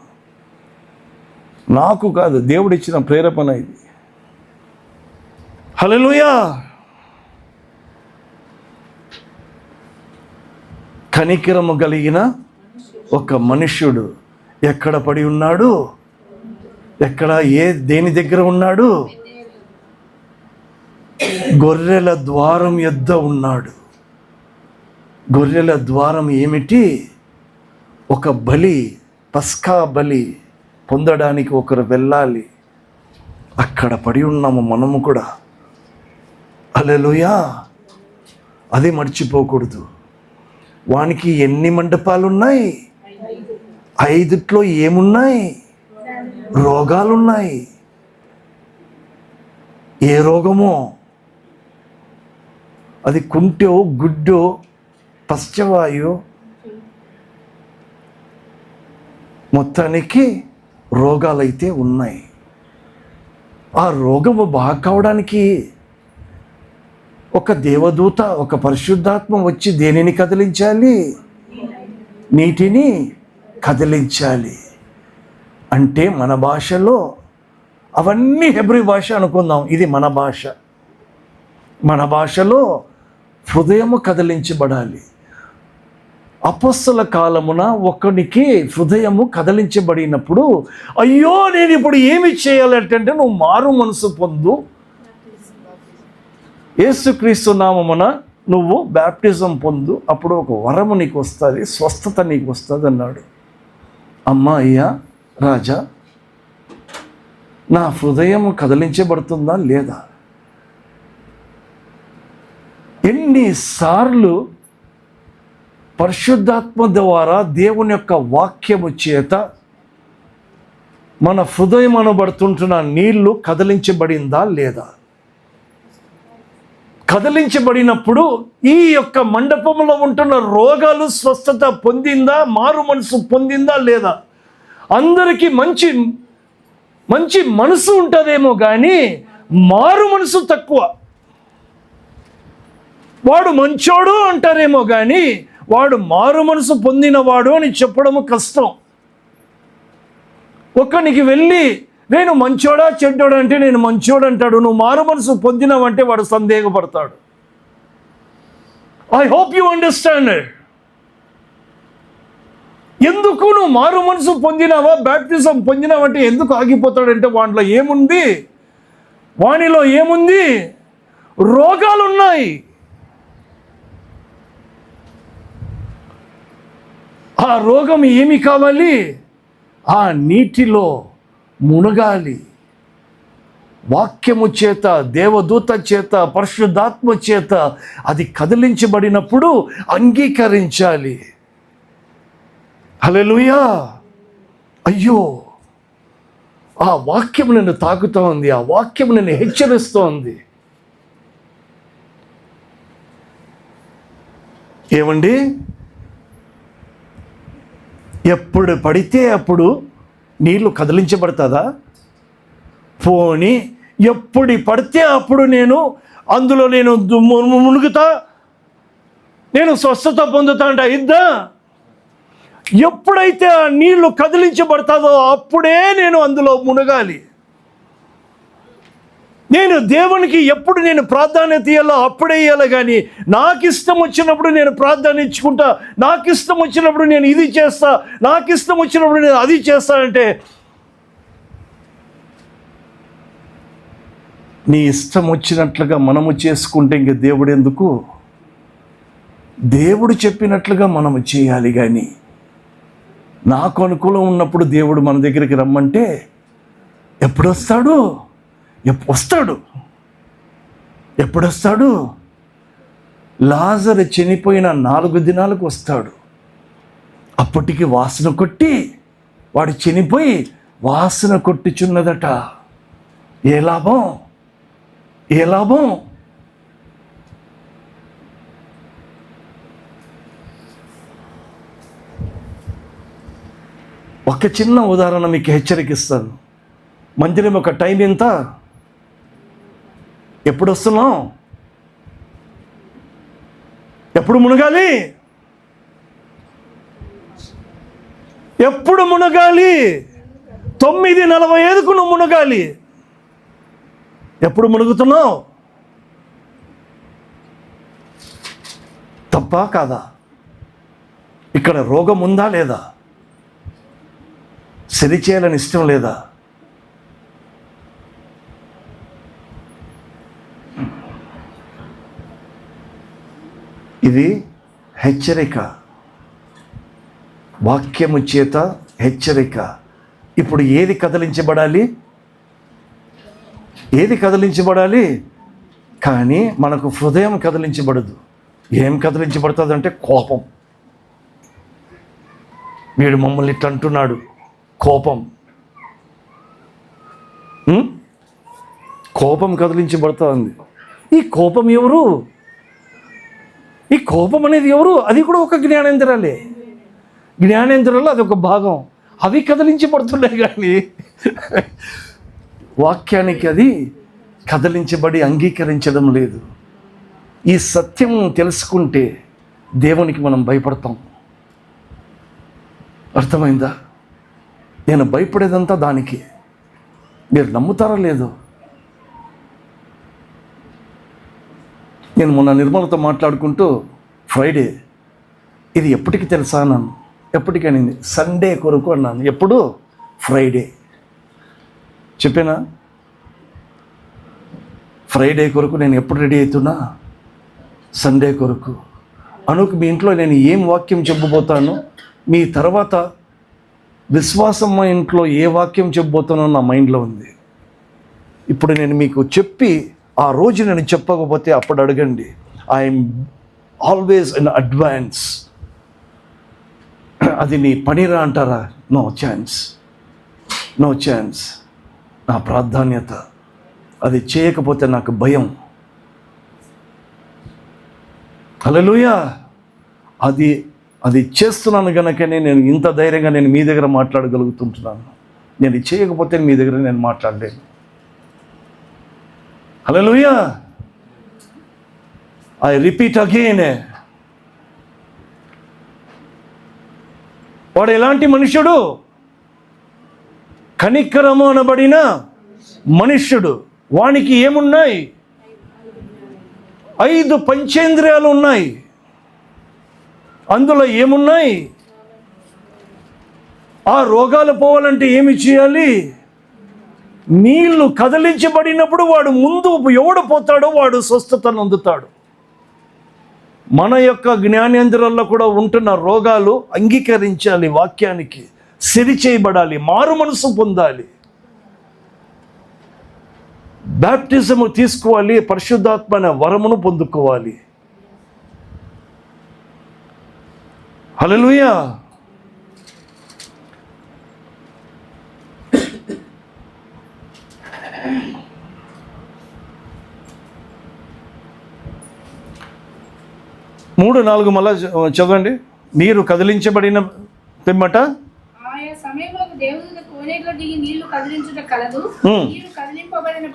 నాకు కాదు, దేవుడిచ్చిన ప్రేరేపణ ఇది. హల్లెలూయా. కనికరము కలిగిన ఒక మనుష్యుడు ఎక్కడ పడి ఉన్నాడు? ఎక్కడ, దేని దగ్గర ఉన్నాడు? గొర్రెల ద్వారం యొద్ద ఉన్నాడు. గొర్రెల ద్వారం ఏమిటి? ఒక బలి, పస్కా బలి పొందడానికి ఒకరు వెళ్ళాలి. అక్కడ పడి ఉన్నాము మనము కూడా. హల్లెలూయా. అది మర్చిపోకూడదు. వానికి ఎన్ని మండపాలు ఉన్నాయి? 5 ఏమున్నాయి? రోగాలున్నాయి. ఏ రోగమో అది, కుంటో, గుడ్డో, పశ్చవాయు, మొత్తానికి రోగాలైతే ఉన్నాయి. ఆ రోగము బాగా కావడానికి ఒక దేవదూత, ఒక పరిశుద్ధాత్మ వచ్చి దేనిని కదిలించాలి? నీటిని కదిలించాలి. అంటే మన భాషలో, అవన్నీ హెబ్రీ భాష అనుకుందాం, ఇది మన భాష. మన భాషలో హృదయము కదిలించబడాలి. అపొస్తల కాలమున ఒకనికి హృదయము కదిలించబడినప్పుడు, అయ్యో నేను ఇప్పుడు ఏమి చేయాలంటే, నువ్వు మారు మనసు పొందు, యేసుక్రీస్తు నామమున నువ్వు బ్యాప్టిజం పొందు, అప్పుడు ఒక వరము నీకు వస్తుంది, స్వస్థత నీకు వస్తుంది అన్నాడు. అమ్మా, అయ్యా, రాజా, నా హృదయం కదిలించబడుతుందా లేదా? ఎన్నిసార్లు పరిశుద్ధాత్మ ద్వారా దేవుని యొక్క వాక్యము చేత మన హృదయం అనబడుతుంటున్న నీళ్లు కదిలించబడిందా లేదా? కదిలించబడినప్పుడు ఈ యొక్క మండపంలో ఉంటున్న రోగాలు స్వస్థత పొందిందా? మారు మనసు పొందిందా లేదా? అందరికీ మంచి మంచి మనసు ఉంటుందేమో కానీ మారు మనసు తక్కువ. వాడు మంచోడు అంటారేమో కానీ వాడు మారు మనసు పొందినవాడు అని చెప్పడము కష్టం. ఒకనికి వెళ్ళి నేను మంచోడా చెడ్డోడా అంటే నేను మంచోడు అంటాడు, నువ్వు మారు మనసు పొందినావంటే వాడు సందేహపడతాడు. I hope you understand. ఎందుకు నువ్వు మారు మనసు పొందినావా, బ్యాప్టిజం పొందినావంటే ఎందుకు ఆగిపోతాడంటే వాడిలో ఏముంది, వానిలో ఏముంది? రోగాలు ఉన్నాయి. ఆ రోగం ఏమి కావాలి? ఆ నీటిలో మునగాలి. వాక్యము చేత, దేవదూత చేత, పరిశుద్ధాత్మ చేత అది కదిలించబడినప్పుడు అంగీకరించాలి. హల్లెలూయా. అయ్యో, ఆ వాక్యం నన్ను తాకుతూ ఉంది, ఆ వాక్యం నన్ను హెచ్చరిస్తోంది. ఏమండి, ఎప్పుడు పడితే అప్పుడు నీళ్లు కదిలించబడుతుందా? పోనీ ఎప్పుడు పడితే అప్పుడు నేను అందులో మునుగుతా, నేను స్వస్థత పొందుతా అంటే అయిద్దా? ఎప్పుడైతే ఆ నీళ్లు కదిలించబడతాదో అప్పుడే నేను అందులో మునగాలి. నేను దేవునికి ఎప్పుడు నేను ప్రాధాన్యత ఇవ్వాలో అప్పుడే ఇవ్వాలి, కానీ నాకు ఇష్టం వచ్చినప్పుడు నేను ప్రాధాన్యత ఇచ్చుకుంటా, నాకు ఇష్టం వచ్చినప్పుడు నేను ఇది చేస్తా, నాకు ఇష్టం వచ్చినప్పుడు నేను అది చేస్తానంటే నీ ఇష్టం వచ్చినట్లుగా మనము చేసుకుంటే ఇంక దేవుడు ఎందుకు? దేవుడు చెప్పినట్లుగా మనము చేయాలి. కానీ నాకు అనుకూలం ఉన్నప్పుడు దేవుడు మన దగ్గరికి రమ్మంటే ఎప్పుడు వస్తాడు? వస్తాడు. ఎప్పుడొస్తాడు? లాజరు చనిపోయిన 4 దినాలకు వస్తాడు. అప్పటికి వాసన కొట్టి, వాడు చనిపోయి వాసన కొట్టుచున్నదట. ఏ లాభం? ఏ లాభం? ఒక చిన్న ఉదాహరణ మీకు హెచ్చరికిస్తాను. మందిరం ఒక టైం ఎంత? ఎప్పుడు వస్తున్నాం? ఎప్పుడు మునగాలి? ఎప్పుడు మునగాలి? 9:45కు నువ్వు మునగాలి. ఎప్పుడు మునుగుతున్నావు? తప్పా కాదా? ఇక్కడ రోగం ఉందా లేదా? సరి చేయాలని ఇష్టం లేదా? ఇది హెచ్చరిక, వాక్యము చేత హెచ్చరిక. ఇప్పుడు ఏది కదిలించబడాలి? ఏది కదిలించబడాలి? కానీ మనకు హృదయం కదిలించబడదు. ఏం కదిలించబడుతుంది అంటే కోపం. వీడు మమ్మల్ని ఇట్లా అంటున్నాడు, కోపం. కోపం కదిలించబడుతుంది. ఈ కోపం ఎవరు? ఈ కోపం అనేది ఎవరు? అది కూడా ఒక జ్ఞానేంద్రాలే. జ్ఞానేంద్రాలు అది ఒక భాగం. అవి కదిలించబడుతున్నాయి, కానీ వాక్యానికి అది కదిలించబడి అంగీకరించడం లేదు. ఈ సత్యం తెలుసుకుంటే దేవునికి మనం భయపడతాం. అర్థమైందా? నేను భయపడేదంతా దానికి. మీరు నమ్ముతారా లేదు? నేను మొన్న నిర్మలతో మాట్లాడుకుంటూ, ఫ్రైడే ఇది ఎప్పటికి తెలుసా అన్నాను. ఎప్పటికి అనింది, సండే కొరకు అన్నాను. ఎప్పుడు? ఫ్రైడే. చెప్పానా? ఫ్రైడే కొరకు నేను ఎప్పుడు రెడీ అవుతున్నా? సండే కొరకు. అనుకు మీ ఇంట్లో నేను ఏం వాక్యం చెప్పబోతాను, మీ తర్వాత విశ్వాసం మా ఇంట్లో ఏ వాక్యం చెప్పబోతానో నా మైండ్లో ఉంది. ఇప్పుడు నేను మీకు చెప్పి ఆ రోజు నేను చెప్పకపోతే అప్పుడు అడగండి. I'm always in advance. అది నీ పనిరా అంటారా? No chance, no chance. నా ప్రాధాన్యత అది చేయకపోతే నాకు భయం. హల్లెలూయా. అది చేస్తున్నాను కనుకనే నేను ఇంత ధైర్యంగా నేను మీ దగ్గర మాట్లాడగలుగుతుంటున్నాను. నేను చేయకపోతే మీ దగ్గర నేను మాట్లాడలేను. హల్లెలూయా. I repeat again. వాడు ఎలాంటి మనుష్యుడు? కనికరము అనబడిన మనుష్యుడు. వానికి ఏమున్నాయి? 5 పంచేంద్రియాలు ఉన్నాయి. అందులో ఏమున్నాయి? ఆ రోగాలు పోవాలంటే ఏమి చేయాలి? నీళ్లు కదిలించబడినప్పుడు వాడు ముందు ఎవడు పోతాడో వాడు స్వస్థతను అందుతాడు. మన యొక్క జ్ఞానేంద్రాల్లో కూడా ఉంటున్న రోగాలు అంగీకరించాలి, వాక్యానికి సరి చేయబడాలి, మారు మనసు పొందాలి, బాప్టిజము తీసుకోవాలి, పరిశుద్ధాత్మ అనే వరమును పొందుకోవాలి. హల్లెలూయా. మూడు 4 మళ్ళా చదవండి. నీరు కదిలించబడిన పిమ్మట
ఆయా సమయంలో దేవుని కోనేరులో దిగి నీళ్లు కదిలించుట కలదు. నీరు కదిలింపబడిన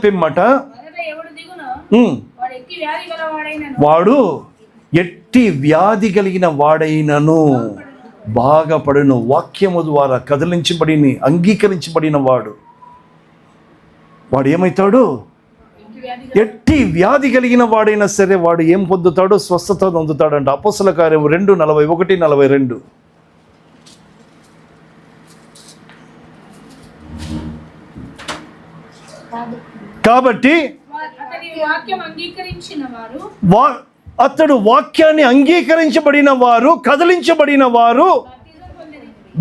పిమ్మట మొదట ఎవడు దిగునో వాడు ఎట్టి వ్యాధి గలవాడైనను
వాడు ఎట్టి వ్యాధి కలిగిన వాడైనను బాగుపడును. వాక్యము ద్వారా కదిలించబడి అంగీకరించబడిన వాడు ఏమవుతాడు? ఎట్టి వ్యాధి కలిగిన వాడైనా సరే వాడు ఏం పొందుతాడో? స్వస్థత పొందుతాడంట. అపోస్తల కార్యం 2:41-42. కాబట్టి అతడు వాక్యాన్ని అంగీకరించబడిన వారు, కదిలించబడిన వారు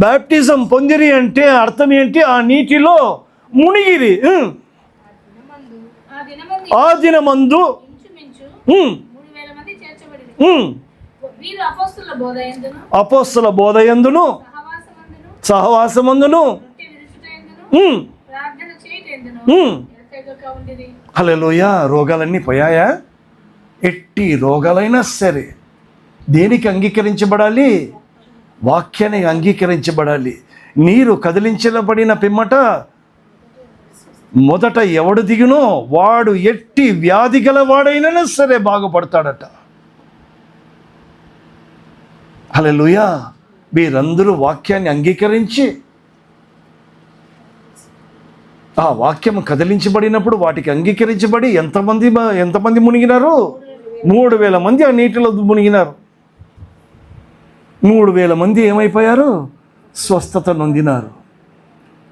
బాప్టిజం పొందిరి. అంటే అర్థం ఏంటి? ఆ నీటిలో మునిగిరి. ఆ దినమందు
ఇంచుమించు
ఉమ్,
3,000 మంది చేర్చబడిరి.
ఉమ్,
వీరు అపోస్తలుల బోధ యందును
అపోస్తల బోధ యందును
సహవాసమందును
సహవాసమందును
రొట్టె విరుచుట యందును
ఉమ్,
ప్రార్థన చేయుట యందును
ఉమ్.
ఎడతెగక ఉండిరి.
హల్లెలూయా. రోగాలన్నీ పోయాయా? ఎట్టి రోగాలైనా సరే దేనికి అంగీకరించబడాలి? వాక్యానికి అంగీకరించబడాలి. నీరు కదిలించబడిన పిమ్మట మొదట ఎవడు దిగునో వాడు ఎట్టి వ్యాధి గల వాడైనా సరే బాగుపడతాడట. హల్లెలూయా. వీరందరూ వాక్యాన్ని అంగీకరించి ఆ వాక్యం కదిలించబడినప్పుడు వాటికి అంగీకరించబడి ఎంతమంది మునిగినారు? 3,000 మంది ఆ నీటిలో మునిగినారు. 3,000 మంది ఏమైపోయారు? స్వస్థత నొందినారు.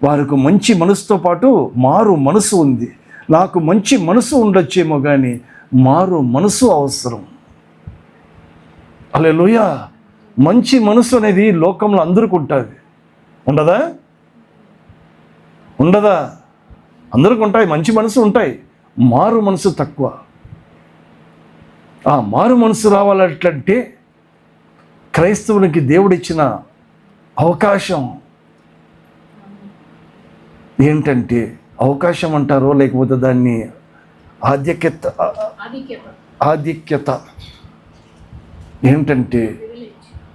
వారికి మంచి మనసుతో పాటు మారు మనసు ఉంది. నాకు మంచి మనసు ఉండొచ్చేమో కానీ మారు మనసు అవసరం. హల్లెలూయా. మంచి మనసు అనేది లోకంలో అందరికీ ఉంటుంది. ఉండదా? ఉండదా? అందరికీ ఉంటాయి, మంచి మనసు ఉంటాయి. మారు మనసు తక్కువ. ఆ మారు మనసు రావాలంటే క్రైస్తవునికి దేవుడిచ్చిన అవకాశం ఏంటంటే, అవకాశం అంటారో లేకపోతే దాన్ని ఆధిక్యత ఏంటంటే,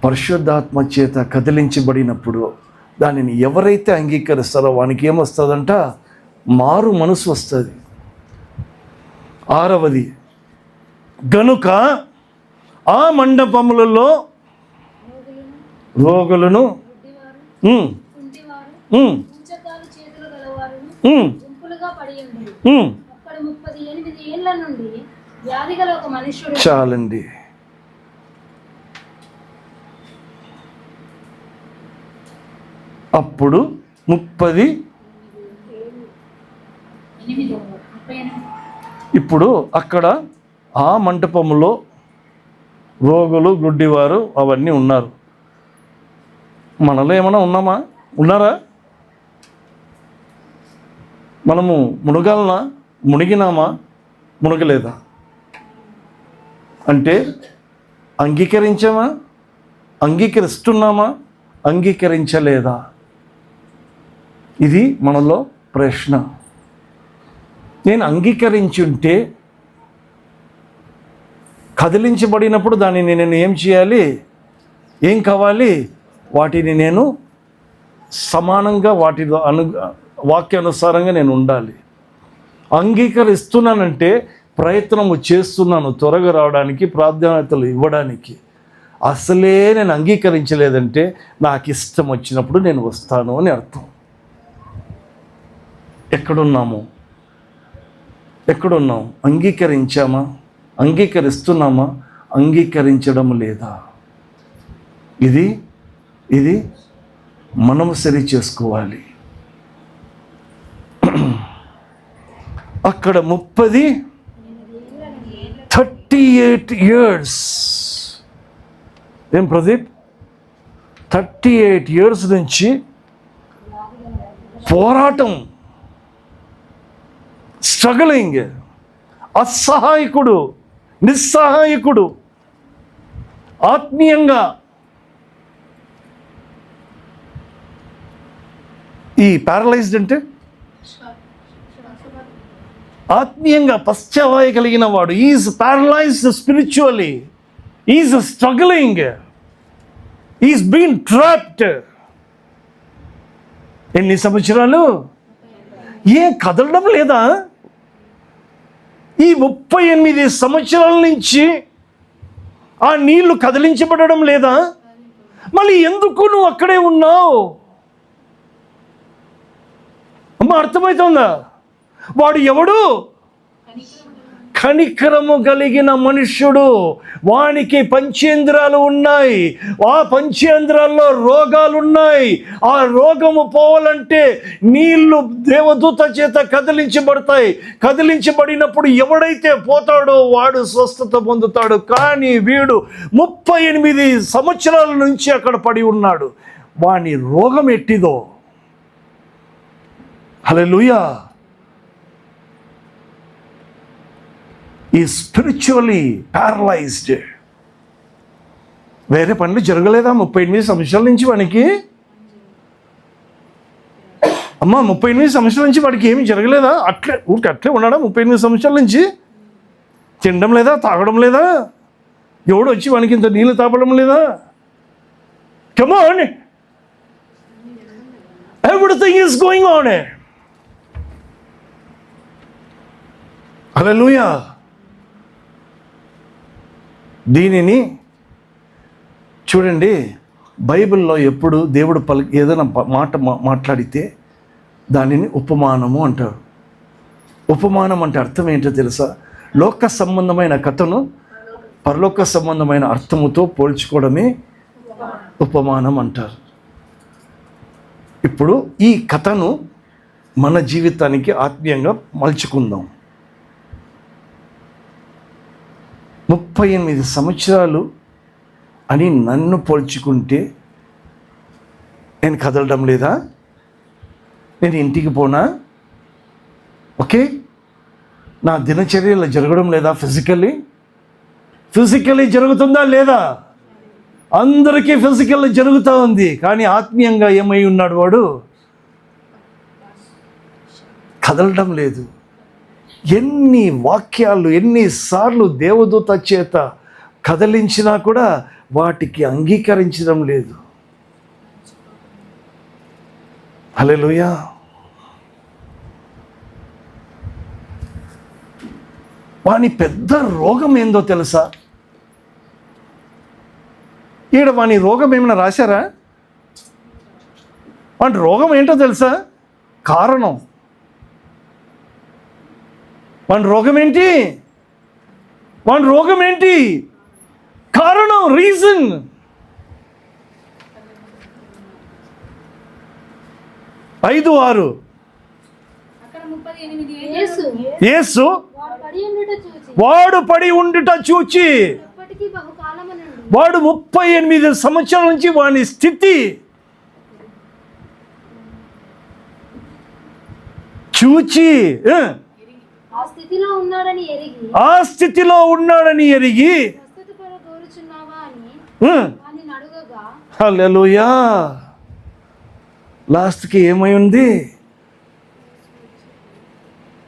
పరిశుద్ధాత్మ చేత కదిలించబడినప్పుడు దానిని ఎవరైతే అంగీకరిస్తారో వానికి ఏమొస్తుందంట? మారు మనసు వస్తుంది. 6వది, గనుక ఆ మండపములలో రోగులను
ఉంచకాలు చేతులు గలవారును గుంపులుగా పడి ఉండేది. అక్కడ 38 ఏళ్ల నుండి వ్యాధి గల ఒక మనుష్యుడు.
చాలండి. అప్పుడు 38. ఇప్పుడు అక్కడ ఆ మంటపంలో రోగులు, గుడ్డివారు అవన్నీ ఉన్నారు. మనలో ఏమైనా ఉన్నామా? ఉన్నారా? మనము మునగాలనా? మునిగినామా? మునగలేదా? అంటే అంగీకరించామా? అంగీకరిస్తున్నామా? అంగీకరించలేదా? ఇది మనలో ప్రశ్న. నేను అంగీకరించుంటే కదిలించబడినప్పుడు దానిని నేను ఏం చేయాలి? ఏం కావాలి? వాటిని నేను సమానంగా వాటిలో వాక్యానుసారంగా నేను ఉండాలి. అంగీకరిస్తున్నానంటే ప్రయత్నము చేస్తున్నాను త్వరగా రావడానికి, ప్రాధాన్యతలు ఇవ్వడానికి. అసలే నేను అంగీకరించలేదంటే నాకు ఇష్టం వచ్చినప్పుడు నేను వస్తాను అని అర్థం. ఎక్కడున్నాము? అంగీకరించామా? అంగీకరిస్తున్నామా? అంగీకరించడం లేదా? ఇది మనము సరి చేసుకోవాలి. అక్కడ 38 years. ఏం ప్రదీప్? 38 years నుంచి పోరాటం, స్ట్రగలింగ్, అసహాయకుడు, నిస్సహాయకుడు, ఆత్మీయంగా. ఈ ప్యారలైజ్డ్ అంటే ఆత్మీయంగా పశ్చాత్తాపం కలిగిన వాడు. Is paralysed spiritually, is struggling, is been trapped. ఎన్ని సంవత్సరాలు? ఏం కదలడం లేదా? ఈ 38 సంవత్సరాల నుంచి ఆ నీళ్లు కదిలించబడడం లేదా? మళ్ళీ ఎందుకు నువ్వు అక్కడే ఉన్నావు? అమ్మ, అర్థమవుతుందా? వాడు ఎవడు? కనికరము కలిగిన మనుష్యుడు. వానికి పంచేంద్రాలు ఉన్నాయి. ఆ పంచేంద్రాల్లో రోగాలున్నాయి. ఆ రోగము పోవాలంటే నీళ్లు దేవదూత చేత కదిలించబడతాయి. కదిలించబడినప్పుడు ఎవడైతే పోతాడో వాడు స్వస్థత పొందుతాడు. కానీ వీడు 38 సంవత్సరాల నుంచి అక్కడ పడి ఉన్నాడు. వాని రోగం ఎట్టిదో! హల్లెలూయా. ఈ స్పిరిచువలీ ప్యారలైజ్డ్. వేరే పనులు జరగలేదా 38 సంవత్సరాల నుంచి వానికి? అమ్మ 38 సంవత్సరాల నుంచి వాడికి ఏమీ జరగలేదా? అట్లే ఉన్నాడా 38 సంవత్సరాల నుంచి? తినడం లేదా, తాగడం లేదా, ఎవడు వచ్చి వానికి ఇంత నీళ్ళు తాపడం లేదా? Come on, everything is going on. Hallelujah. దీనిని చూడండి, బైబిల్లో ఎప్పుడు దేవుడు ఏదైనా మాట మాట్లాడితే దానిని ఉపమానము అంటారు. ఉపమానం అంటే అర్థం ఏంటో తెలుసా? లోక సంబంధమైన కథను పరలోక సంబంధమైన అర్థముతో పోల్చుకోవడమే ఉపమానం అంటారు. ఇప్పుడు ఈ కథను మన జీవితానికి ఆత్మీయంగా మలుచుకుందాం. 38 సంవత్సరాలు అని నన్ను పోల్చుకుంటే నేను కదలడం లేదా? నేను ఇంటికి పోనా? ఓకే, నా దినచర్యలు జరగడం లేదా? ఫిజికల్లీ జరుగుతుందా లేదా? అందరికీ ఫిజికల్లీ జరుగుతూ ఉంది, కానీ ఆత్మీయంగా ఏమై ఉన్నాడు వాడు? కదలడం లేదు. ఎన్ని వాక్యాలు, ఎన్నిసార్లు దేవదూత చేత కదిలించినా కూడా వాటికి అంగీకరించడం లేదు. హల్లెలూయా. వాని పెద్ద రోగం ఏందో తెలుసా? ఈడ వాని రోగం ఏమైనా రాశారా? వాటి రోగం ఏంటో తెలుసా? కారణం. వాని రోగం ఏంటి? కారణం, రీజన్. ఐదు ఆరు. యేసు వాడు పడి ఉండుట చూచి, వాడు 38 సంవత్సరాల నుంచి వాని స్థితి చూచి ఆ స్థితిలో ఉన్నాడని ఎరిగి హల్లెలూయా. లాస్ట్కి ఏమై ఉంది?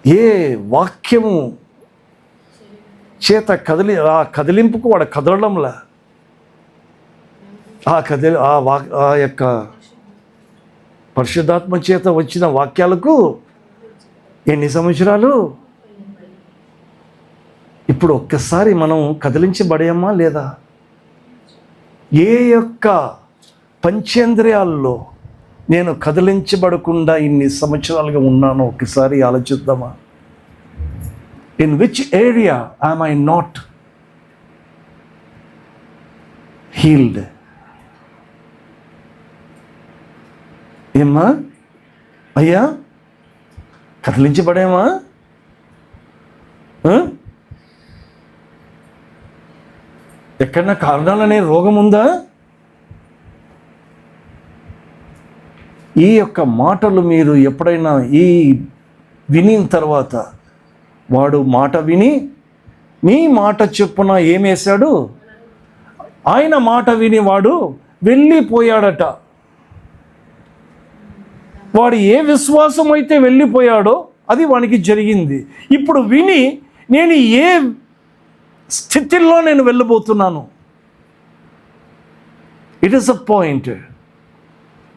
ఏ వాక్యము చేత ఆ కదిలింపుకు వాడు కదలడంలా, ఆ యొక్క పరిశుద్ధాత్మ చేత వచ్చిన వాక్యాలకు ఎన్ని సంవత్సరాలు? ఇప్పుడు ఒక్కసారి మనం కదిలించబడేమా లేదా? ఏ యొక్క పంచేంద్రియాల్లో నేను కదిలించబడకుండా ఇన్ని సంవత్సరాలుగా ఉన్నానో ఒకసారి ఆలోచిద్దామా? In which area am I not healed? ఏమ్మా అయ్యా, కదిలించబడేమా? ఎక్కడన్నా కారణాలనే రోగం ఉందా? ఈ యొక్క మాటలు మీరు ఎప్పుడైనా వినిన తర్వాత, వాడు మాట విని నీ మాట చొప్పున ఏమేశాడు? ఆయన మాట విని వాడు వెళ్ళిపోయాడట. వాడు ఏ విశ్వాసం అయితే వెళ్ళిపోయాడో అది వానికి జరిగింది. ఇప్పుడు విని నేను ఏ స్థితిలో నేను వెళ్ళబోతున్నాను? It is a point.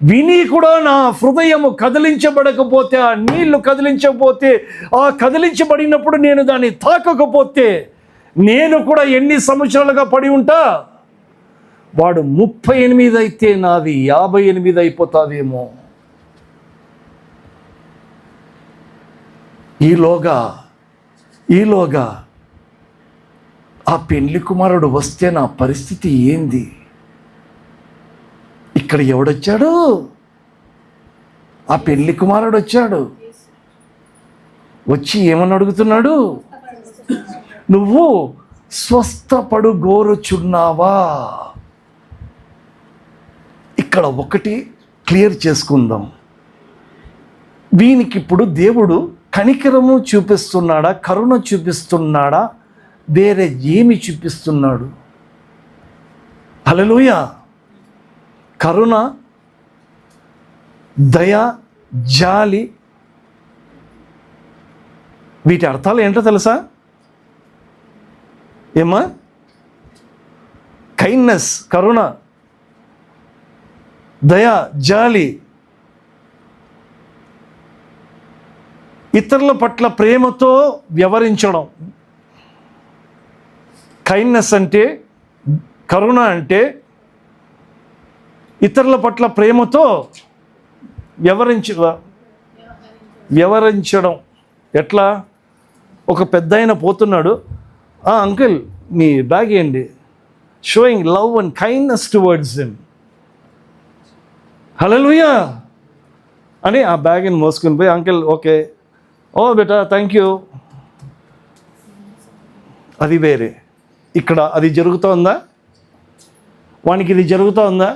విని కూడా నా హృదయము కదిలించబడకపోతే, ఆ నీళ్లు కదిలించకపోతే, ఆ కదిలించబడినప్పుడు నేను దాన్ని తాకకపోతే, నేను కూడా ఎన్ని సంవత్సరాలుగా పడి ఉంటా? వాడు 38 అయితే నాది 58 అయిపోతాదేమో. ఈలోగా ఆ పెండ్లి కుమారుడు వస్తే నా పరిస్థితి ఏంది? ఇక్కడ ఎవడొచ్చాడు? ఆ పెళ్లి కుమారుడు వచ్చాడు. వచ్చి ఏమని అడుగుతున్నాడు? నువ్వు స్వస్థపడు గోరుచున్నావా? ఇక్కడ ఒకటి క్లియర్ చేసుకుందాం. వీనికి ఇప్పుడు దేవుడు కనికరము చూపిస్తున్నాడా, కరుణ చూపిస్తున్నాడా వేరే ఏమి చూపిస్తున్నాడు? హల్లెలూయా. కరుణ, దయ, జాలి, వీటి అర్థాలు ఏంటో తెలుసా? ఏమ్మా? కైండ్నెస్, కరుణ, దయ, జాలి, ఇతరుల పట్ల ప్రేమతో వ్యవహరించడం. కైండ్నెస్ అంటే, కరుణ అంటే ఇతరుల పట్ల ప్రేమతో వ్యవహరించడం. ఎట్లా? ఒక పెద్దాయన పోతున్నాడు, అంకుల్ మీ బ్యాగ్ ఏంటి, showing love and kindness towards him. హల్లెలూయా అని ఆ బ్యాగ్ని మోసుకుని పోయి, అంకుల్ ఓకే, ఓ బేటా థ్యాంక్ యూ. అది వేరే. ఇక్కడ అది జరుగుతోందా? వానికి ఇది జరుగుతోందా?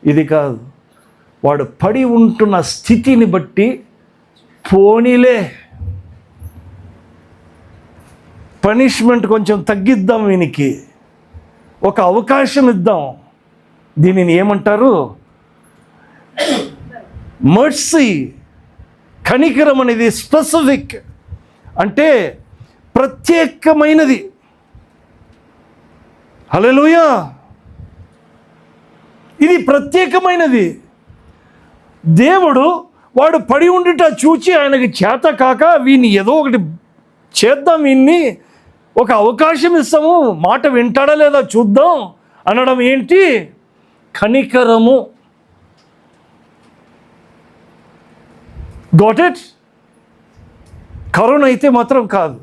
ఇది కాదు. వాడు పడి ఉంటున్న స్థితిని బట్టి పోనీలే, పనిష్మెంట్ కొంచెం తగ్గిద్దాం, వీనికి ఒక అవకాశం ఇద్దాం. దీనిని ఏమంటారు? మర్సీ. కనికరం అనేది స్పెసిఫిక్, అంటే ప్రత్యేకమైనది. హల్లెలూయా. ఇది ప్రత్యేకమైనది. దేవుడు వాడు పడి ఉండిట చూచి ఆయనకి చేత కాక వీన్ని ఏదో ఒకటి చేద్దాం, వీన్ని ఒక అవకాశం ఇస్తాము, మాట వింటాడా లేదా చూద్దాం అనడం ఏంటి? కనికరము. Got it? కరుణ అయితే మాత్రం కాదు.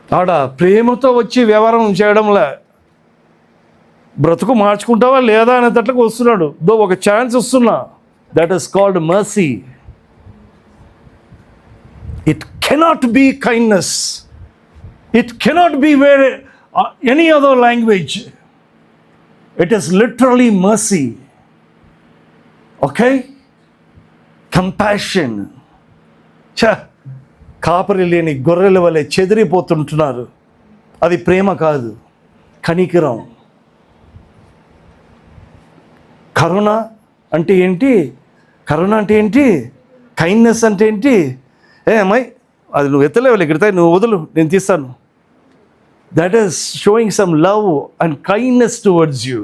ఆడ ప్రేమతో వచ్చి వ్యవహారం చేయడంలే, బ్రతుకు మార్చుకుంటావా లేదా అనేటట్లకు వస్తున్నాడు. ఒక ఛాన్స్ వస్తున్నా. That is called mercy. It cannot be kindness. It cannot be where any other language. It is literally mercy. Okay? Compassion. కాపరి లేని గొర్రెల వలె చెదిరిపోతుంటున్నారు. అది ప్రేమ కాదు, కనికరం. కరుణ అంటే ఏంటి? కరుణ అంటే ఏంటి? కైండ్నెస్ అంటే ఏంటి? అమ్మాయి అది నువ్వు ఎత్తలేవు, ఎక్కడితే నువ్వు వదులు, నేను తీస్తాను. That is showing some love and kindness towards you.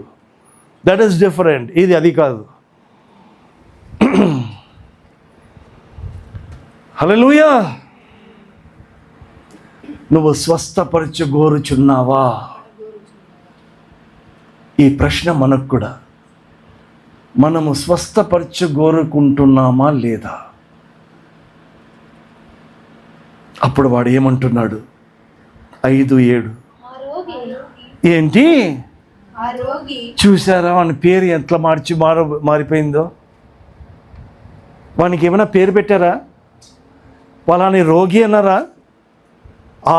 That is different. ఇది అది కాదు. హల్లెలూయా. నువ్వు స్వస్థపరచగోరుచున్నావా? ఈ ప్రశ్న మనకు కూడా. మనము స్వస్థపరచగోరుకుంటున్నామా లేదా? అప్పుడు వాడు ఏమంటున్నాడు? 5:7. ఏంటి? చూసారా వాని పేరు ఎట్లా మారిపోయిందో? వానికి ఏమైనా పేరు పెట్టారా? వాళ్ళని రోగి అన్నారా?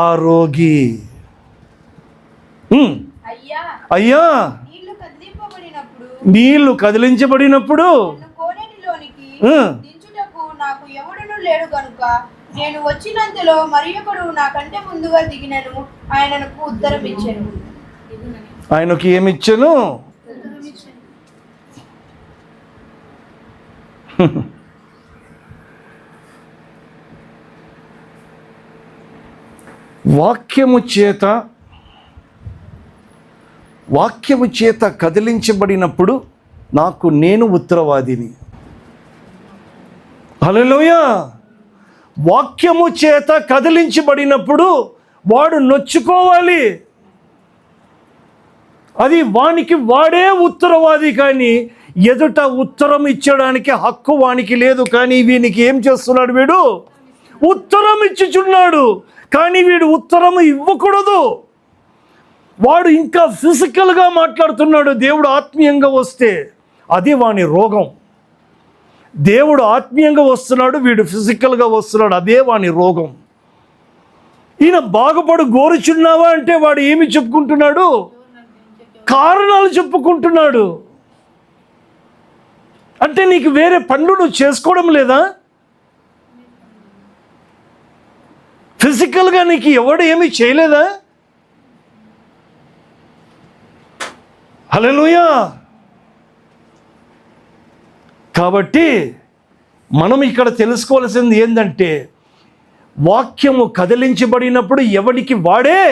ఆరోగి. అయ్యా నీళ్లు కదిలించబడినప్పుడు
నాకు ఎవడును లేడు కనుక నేను వచ్చినంతలో మరి ఒకడు నాకంటే ముందుగా దిగినను, ఆయనకు ఉత్తరం ఇచ్చాను.
ఆయనకి ఏమిచ్చాను? వాక్యము చేత కదిలించబడినప్పుడు నాకు నేను ఉత్తరవాదిని. హల్లెలూయా. వాక్యము చేత కదిలించబడినప్పుడు వాడు నొచ్చుకోవాలి. అది వానికి వాడే ఉత్తరవాది, కానీ ఎదుట ఉత్తరం ఇచ్చడానికి హక్కు వానికి లేదు. కానీ వీనికి ఏం చేస్తున్నాడు? వీడు ఉత్తరం ఇచ్చుచున్నాడు, కానీ వీడు ఉత్తరం ఇవ్వకూడదు. వాడు ఇంకా ఫిజికల్గా మాట్లాడుతున్నాడు. దేవుడు ఆత్మీయంగా వస్తే అది వాని రోగం. దేవుడు ఆత్మీయంగా వస్తున్నాడు, వీడు ఫిజికల్గా వస్తున్నాడు, అదే వాని రోగం. ఈయన బాగుపడు గోరుచున్నావా అంటే వాడు ఏమి చెప్పుకుంటున్నాడు? కారణాలు చెప్పుకుంటున్నాడు. అంటే నీకు వేరే పనులు నువ్వు చేసుకోవడం లేదా? ఫిజికల్గా నీకు ఎవడు ఏమీ చేయలేదా? హల్లెలూయా. కాబట్టి మనం ఇక్కడ తెలుసుకోవాల్సింది ఏంటంటే, వాక్యము కదిలించబడినప్పుడు ఎవడికి వాడే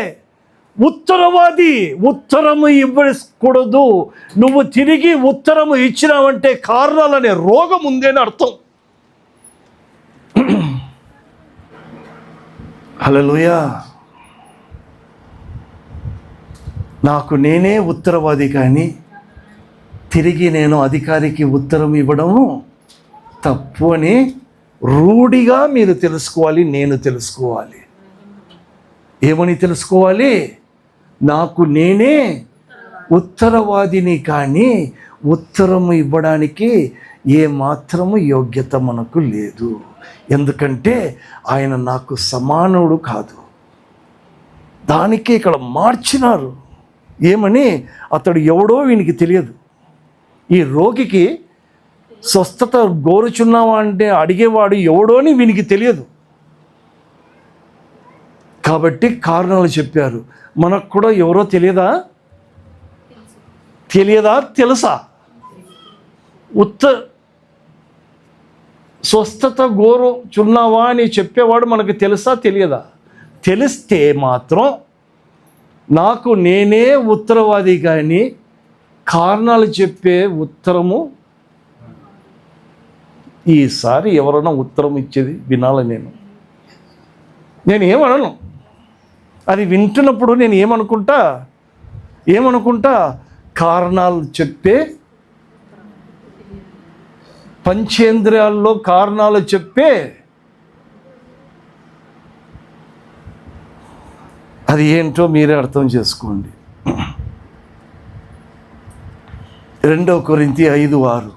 ఉత్తరవాది. ఉత్తరము ఇవ్వకూడదు. నువ్వు తిరిగి ఉత్తరము ఇచ్చినావంటే కారణాలనే రోగం ఉందని అర్థం. హల్లెలూయా. నాకు నేనే ఉత్తరవాది, కానీ తిరిగి నేను అధికారికి ఉత్తరం ఇవ్వడము తప్పు అని రూఢిగా మీరు తెలుసుకోవాలి, నేను తెలుసుకోవాలి. ఏమని తెలుసుకోవాలి? నాకు నేనే ఉత్తరవాదిని, కానీ ఉత్తరము ఇవ్వడానికి ఏ మాత్రము యోగ్యత మనకు లేదు. ఎందుకంటే ఆయన నాకు సమానుడు కాదు. దానికి ఇక్కడ మార్చినారు. ఏమని? అతడు ఎవడో వీనికి తెలియదు. ఈ రోగికి స్వస్థత కోరుచున్నావా అంటే అడిగేవాడు ఎవడో అని వీనికి తెలియదు. కాబట్టి కారణాలు చెప్పారు. మనకు కూడా ఎవరో తెలియదా? తెలుసా? స్వస్థత కోరుచున్నావా అని చెప్పేవాడు మనకు తెలుసా తెలియదా? తెలిస్తే మాత్రం నాకు నేనే ఉత్తరవాది, కానీ కారణాలు చెప్పే ఉత్తరము ఈసారి ఎవరైనా ఉత్తరం ఇచ్చేది వినాలి. నేను ఏమనను. అది వింటున్నప్పుడు నేను ఏమనుకుంటా కారణాలు చెప్పే, పంచేంద్రియాల్లో కారణాలు చెప్పే, అది ఏంటో మీరే అర్థం చేసుకోండి. 2 కొరింథీ 5:6.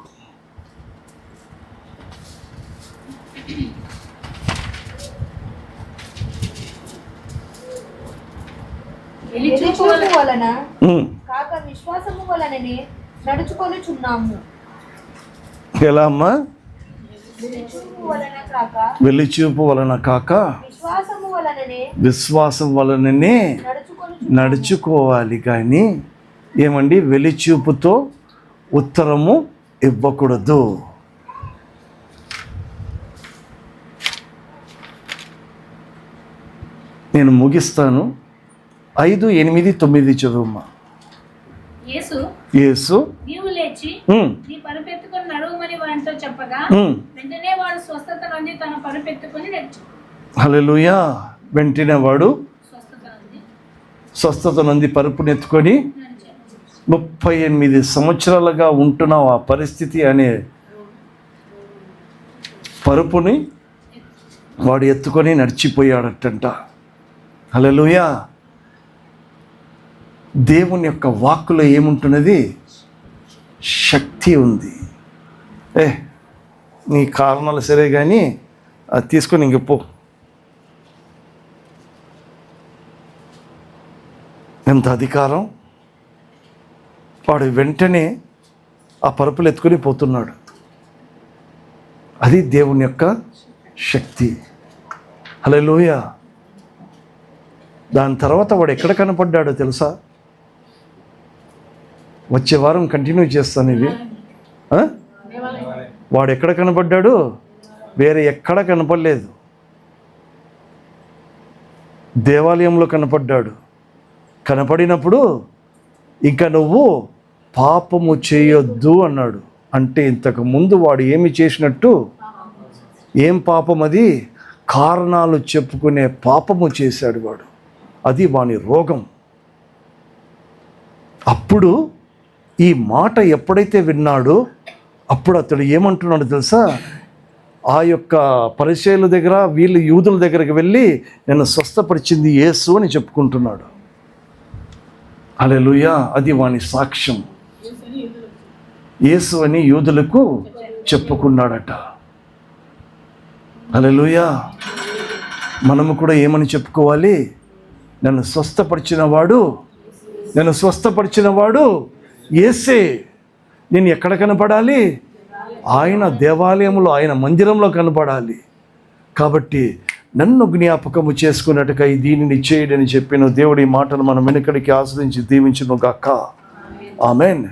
ఎలిచూపు వలన కాక విశ్వాసము వలననే నడుచుకొనుచున్నాము.
ఎలా అమ్మా?
వెలిచూపు వలన కాక
విశ్వాసం వలననే నడుచుకోవాలి, కానీ ఏమండి, వెలిచూపుతో ఉత్తరము ఇవ్వకూడదు. నేను ముగిస్తాను. 5, 8, 9 చదువుమ్మా. యేసు
నీవు లేచి నీ పరుపెత్తుకొని నడువమని వానితో చెప్పగా వెంటనే వాడు స్వస్థత నుండి తన పరుపెత్తుకొని నడిచి.
హల్లెలూయా. వెంటనే వాడు స్వస్థత నుండి పరుపునెత్తుకొని 38 సంవత్సరాలుగా ఉంటున్నావు ఆ పరిస్థితి అనే పరుపుని వాడు ఎత్తుకొని నడిచిపోయాడటంట. హల్లెలూయా. దేవుని యొక్క వాక్కులో ఏముంటున్నది? శక్తి ఉంది. నీ కారణాలు సరే, కానీ అది తీసుకొని ఇంక పో. ఎంత అధికారం! వాడు వెంటనే ఆ పరుపులు ఎత్తుకొని పోతున్నాడు. అది దేవుని యొక్క శక్తి. హల్లెలూయా. దాని తర్వాత వాడు ఎక్కడ కనపడ్డాడో తెలుసా? వచ్చే వారం కంటిన్యూ చేస్తాను ఇది. వాడు ఎక్కడ కనపడ్డాడు? వేరే ఎక్కడ కనపడలేదు. దేవాలయంలో కనపడ్డాడు. కనపడినప్పుడు ఇంకా నువ్వు పాపము చేయొద్దు అన్నాడు. అంటే ఇంతకు ముందు వాడు ఏమి చేసినట్టు? ఏం పాపం అది? కారణాలు చెప్పుకునే పాపము చేశాడు వాడు. అది వాని రోగం. అప్పుడు ఈ మాట ఎప్పుడైతే విన్నాడో అప్పుడు అతడు ఏమంటున్నాడు తెలుసా? ఆ యొక్క పరిచయుల దగ్గర, వీళ్ళు యూదుల దగ్గరికి వెళ్ళి నేను స్వస్థపరిచింది యేసు అని చెప్పుకుంటున్నాడు. హల్లెలూయా. అది వాని సాక్ష్యం. యేసు అని యూదులకు చెప్పుకున్నాడట. హల్లెలూయా. మనము కూడా ఏమని చెప్పుకోవాలి? నన్ను స్వస్థపరిచిన వాడు యేసే. నేను ఎక్కడ కనపడాలి? ఆయన దేవాలయంలో, ఆయన మందిరంలో కనపడాలి. కాబట్టి నన్ను జ్ఞాపకము చేసుకున్నట్టుగా దీనిని చేయడని చెప్పిన దేవుడి మాటను మనం వెనుకడికి ఆశ్రయించి దీవించును గాక. ఆమెన్.